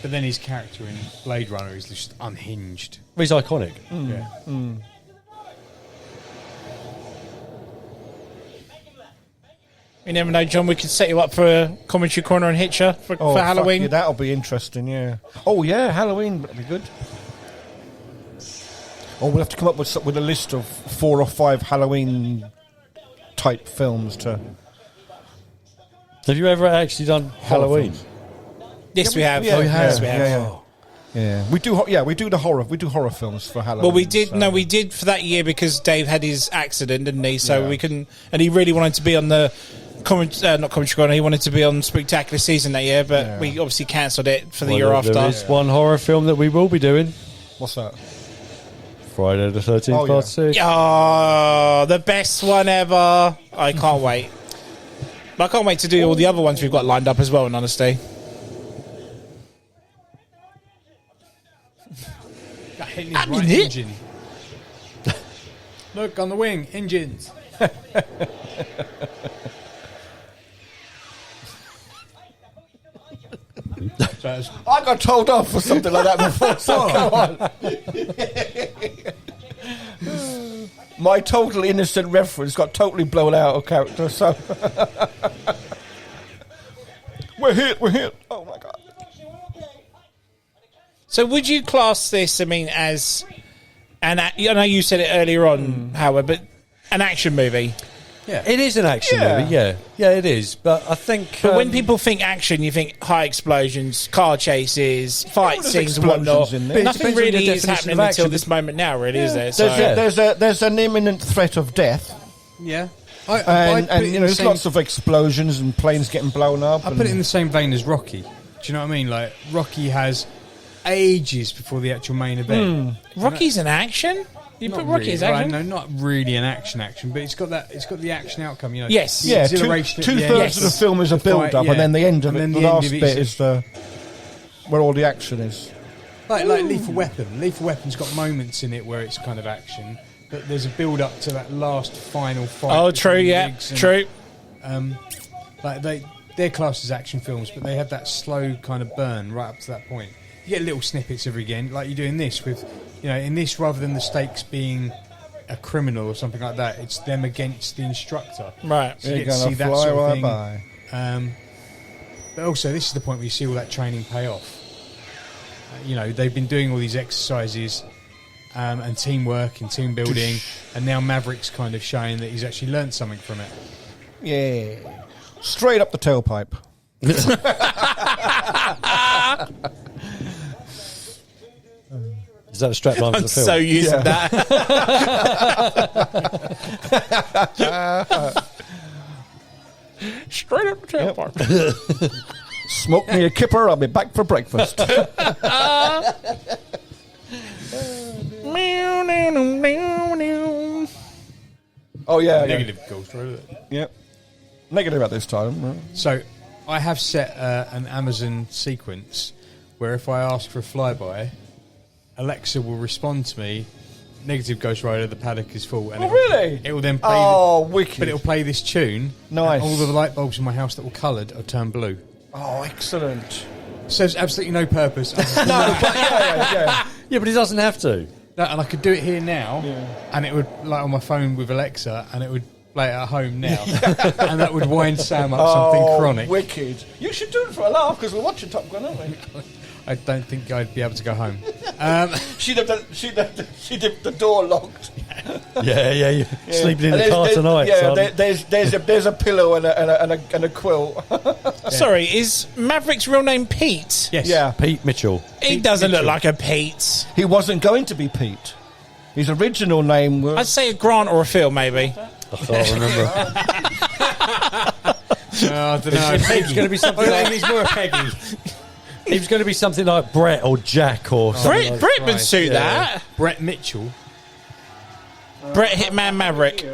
But then his character in Blade Runner is just unhinged. He's iconic. Yeah. You never know, John. We could set you up for a commentary corner and Hitcher for Oh, fuck Halloween. yeah, that'll be interesting, yeah. Oh, yeah, Halloween would be good. Oh, we'll have to come up with a list of 4 or 5 Halloween-type films to... Have you ever actually done Halloween? films. Yes, we have. Yeah, Yes, we have. Yeah, we do the horror. We do horror films for Halloween. Well, we did. so- No, we did for that year because Dave had his accident, didn't he? So we couldn't, and he really wanted to be on the not commentary corner. He wanted to be on Spectacular Season that year, but we obviously cancelled it for the year after. There is one horror film that we will be doing. What's that? Friday the 13th, Oh, yeah. part 6. Oh, the best one ever! I can't wait. But I can't wait to do all the other ones we've got lined up as well. In honesty, Got hit in I his right mean it. engine. Look, on the wing, engines. So it's- I got told off for something like that before, so come on. My total innocent reference got totally blown out of character, so... We're hit. Oh, my God. so would you class this? I mean, as I know you said it earlier on, Howard, but an action movie. It is an action Yeah. movie, yeah. Yeah, it is. But I think... But when people think action, you think high explosions, car chases, fight there's scenes, and explosions whatnot. in there. It Nothing depends on your really is definition happening of until action. this moment now, really, is there? There's an imminent threat of death, yeah. and there's lots of explosions and planes getting blown up. I put it in the same vein as Rocky. Do you know what I mean? Like, Rocky has ages before the actual main event. Rocky's an action? You Not put Rocky really, as action? right, no, not really an action, but it's got the action outcome, you know. Yes. The Yeah, exhilaration at the two-thirds end. Yes. of the film is a The build-up, fight, and then the end of And it, then the end last of it bit is where all the action is. like Lethal Weapon. Lethal Weapon's got moments in it where it's kind of action, but there's a build-up to that last final fight. Oh, true, between yeah, Riggs and- true. Like they're classed as action films, but they have that slow kind of burn right up to that point. You get little snippets every again, like you do in this. With in this, rather than the stakes being a criminal or something like that, it's them against the instructor. Right. So you You're get to gonna see that fly sort of right thing. by. But also, this is the point where you see all that training pay off. They've been doing all these exercises and teamwork and team building, and now Maverick's kind of showing that he's actually learned something from it. Yeah, straight up the tailpipe. Is that a strapline for I'm the film? so used to Yeah. that. Straight up the tailpipe. Smoke me a kipper, I'll be back for breakfast. Oh, yeah. Negative Ghost Rider. Yep. Negative at this time. Right. So, I have set an Amazon sequence where if I ask for a flyby, Alexa will respond to me, negative Ghost Rider, the paddock is full. And Oh, really? It will then play wicked. but it'll play this tune. Nice. And all of the light bulbs in my house that were coloured are turned blue. Oh, excellent. Serves absolutely no purpose. No, but yeah. Yeah, but he doesn't have to. No, and I could do it here now, and it would, like on my phone with Alexa, and it would play it at home now. And that would wind Sam up something chronic. Wicked. You should do it for a laugh because we're watching Top Gun, aren't we? I don't think I'd be able to go home. She'd have the door locked. Yeah. Sleeping in the car tonight. Yeah, son. there's a pillow and a quilt. Sorry, is Maverick's real name Pete? Yes. Yeah, Pete Mitchell. He doesn't look like a Pete. he wasn't going to be Pete. His original name was. I'd say a Grant or a Phil, maybe. I can't remember. I don't know. It was going to be something like He's more a Peggy. It was going to be something like Brett or Jack or something. like Brett would Christ, suit yeah. that. Brett Mitchell. Brett Hitman Maverick.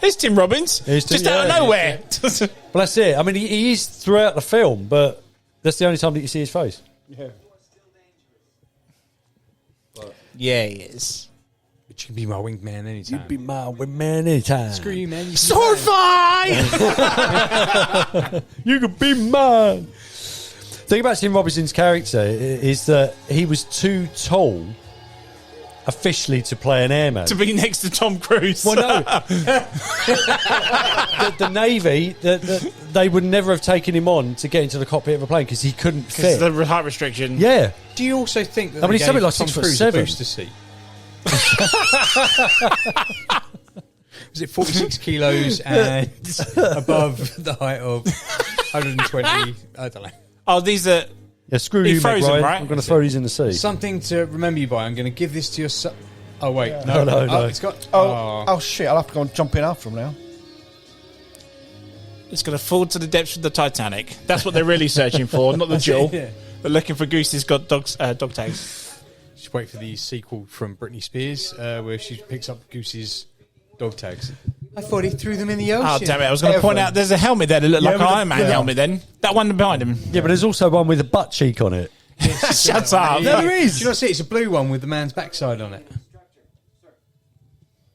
There's Tim Robbins. Here's Tim- Just out of yeah, nowhere. Well, that's it. I mean, he is throughout the film, but that's the only time that you see his face. Yeah. Yeah, he is. But you can be my wingman anytime. You'd be my man anytime. Screw you, man. You Sword fight! You could be mine. The thing about Tim Robinson's character is that he was too tall officially to play an airman. To be next to Tom Cruise. Well, no. the Navy, they would never have taken him on to get into the cockpit of a plane because he couldn't Because fit. the height restriction. Yeah. Do you also think that I mean, they he's something gave like Tom 6'7". Cruise a booster seat? Was it 46 kilos and above the height of 120? I don't know. Oh, these are... Yeah, screw He you, froze Meg him, Ryan. right? I'm going to throw these in the sea. Something to remember you by. I'm going to give this to your son. Oh, wait. No. Oh, it's got... Oh shit! I'll have to go and jump in after him now. It's going to fall to the depths of the Titanic. That's what they're really searching for, not the jewel. Yeah. They're looking for Goose's got dog tags. Just wait for the sequel from Britney Spears where she picks up Goose's dog tags. I thought he threw them in the ocean. Oh, damn it. I was going to point out there's a helmet there that looked like an with the- Iron Man helmet then. That one behind him. Yeah, but there's also one with a butt cheek on it. Shut up. Yeah. There is. Do you not see? It's a blue one with the man's backside on it.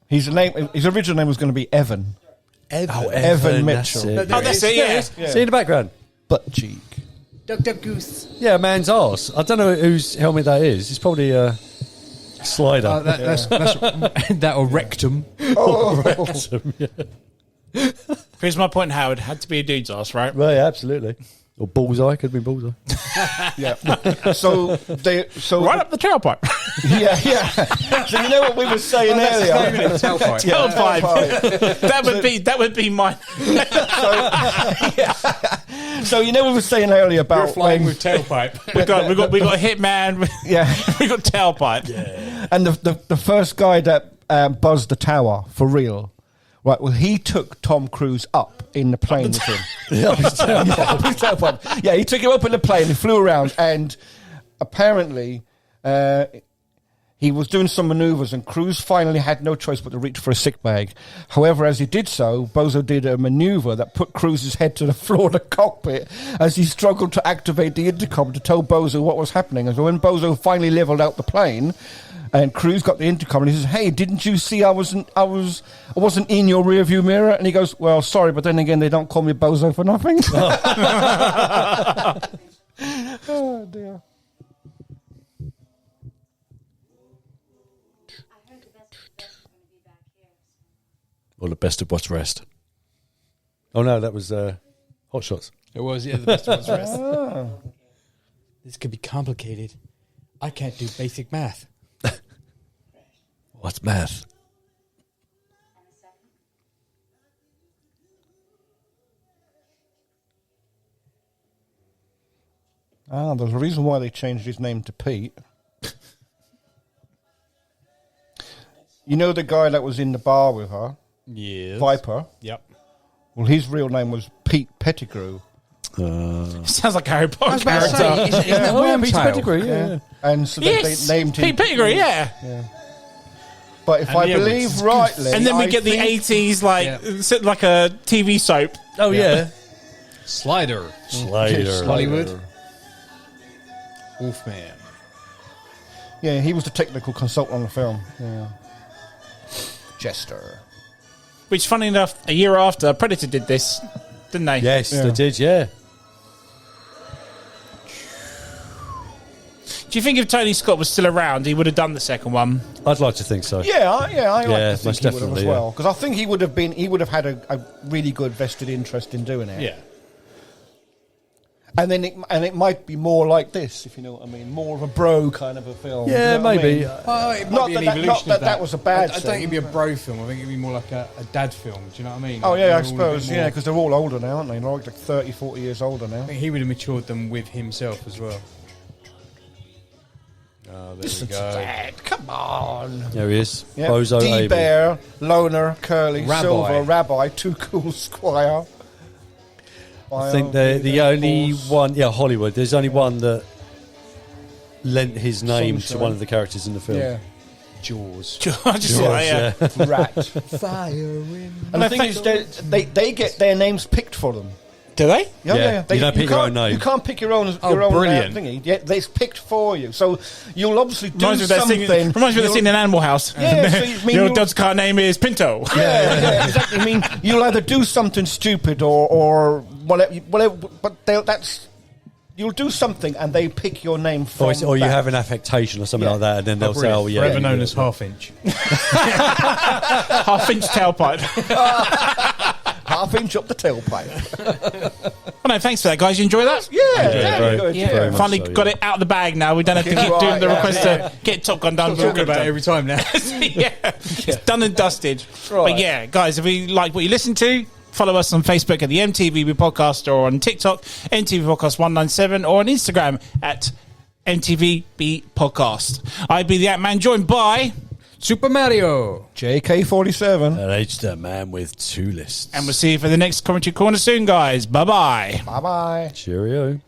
His original name was going to be Evan. Evan Mitchell. That's it. Oh, that's it, yeah. See in the background? Butt cheek. Dr. Goose. Yeah, a man's arse. I don't know whose helmet that is. It's probably a slider. That's that or rectum. Here's my point, Howard. Had to be a dude's ass, right? Well, yeah, absolutely. Or bullseye. Could be bullseye. Yeah. So Right up the tailpipe. Yeah. So you know what we were saying earlier. Tailpipe. Tailpipe. That would be mine. So you know what we were saying earlier You're about flying with tailpipe. we got Hitman. yeah, We got tailpipe. and the first guy that buzzed the tower for real. Right, well, he took Tom Cruise up in the plane with him. Yeah, he took him up in the plane, he flew around, and apparently he was doing some manoeuvres, and Cruise finally had no choice but to reach for a sick bag. However, as he did so, Bozo did a maneuver that put Cruise's head to the floor of the cockpit as he struggled to activate the intercom to tell Bozo what was happening. And so when Bozo finally leveled out the plane, and Cruise got the intercom and he says, "Hey, didn't you see I wasn't in your rearview mirror?" And he goes, "Well, sorry, but then again, they don't call me Bozo for nothing." Oh dear. Or the best of what's rest. Oh, no, that was Hot Shots. It was, yeah, the best one's rest. This could be complicated. I can't do basic math. What's math? There's a reason why they changed his name to Pete. You know the guy that was in the bar with her? Yes. Viper? Yep. Well, his real name was Pete Pettigrew. Sounds like a Harry Potter character. Isn't that Wormtail? Pettigrew, yeah. And so Yes, they named him Pete Pettigrew, yeah. But if And I the believe Edwards. rightly, And then we I get the think- 80s, like a TV soap. Oh, yeah. Slider. Slater. Hollywood. Wolfman. Yeah, he was the technical consultant on the film. Yeah. Jester. Which, funny enough, a year after, Predator did this, didn't they? Yes, Yeah. they did, yeah. Do you think if Tony Scott was still around, he would have done the second one? I'd like to think so. I like Yeah, to think most he would have as definitely, well. Because I think he would have had a really good vested interest in doing it. Yeah. And then it might be more like this, if you know what I mean, more of a bro kind of a film. Yeah, you know what I maybe. mean? It might Not be that an that- evolution not of that that was a bad I don't thing. think it'd be a bro film. I think it'd be more like a dad film. Do you know what I mean? Oh, Like, yeah, they're I all a suppose, bit yeah, more- because they're all older now, aren't they? They're like 30, 40 years older now. I think he would have matured them with himself as well. Oh, there Listen we to go. that, come on. There he is. Yeah. Bozo Abel. D-Bear, Loner, Curly, Rabbi. Silver, Rabbi, Too Cool, Squire. I think the only one, Hollywood. There's only one that lent his name to Sunshine. one of the characters in the film. Yeah. Jaws. I just saw that, yeah. Rat. Fire in. And the thing is, they get their names picked for them. Do they? Yeah. You don't pick your own name. You can't pick your own. Oh, your own brilliant. thingy. Yeah, it's picked for you. So you'll obviously do Reminds me of that something. scene, reminds me of the scene in Animal House. Yeah, so you mean Your you'll- dog's car name is Pinto. Yeah, exactly. I mean, you'll either do something stupid or whatever. But you'll do something, and they pick your name from. Or you that. have an affectation or something Yeah. like that, and then they'll say, "Oh, yeah." Forever known as Half Inch. Half-inch tailpipe. half-inch up the tailpipe. Well, no, thanks for that, guys. You enjoy that? Yeah, very- good. Yeah, Very much finally so, got yeah. it out of the bag now. We don't have to Yeah, keep doing right, the yeah, request yeah. to get Top Gun done. I'm talking about it every time now. Yeah, it's done and dusted. Right. But yeah, guys, if you like what you listen to, follow us on Facebook at the M.T.V.B Podcast, or on TikTok, M.T.V Podcast 197, or on Instagram at M.T.V.B Podcast. I'd be the Ant-Man, joined by... Super Mario. JK47. And H, the man with two lists. And we'll see you for the next Commentary Corner soon, guys. Bye-bye. Bye bye. Cheerio.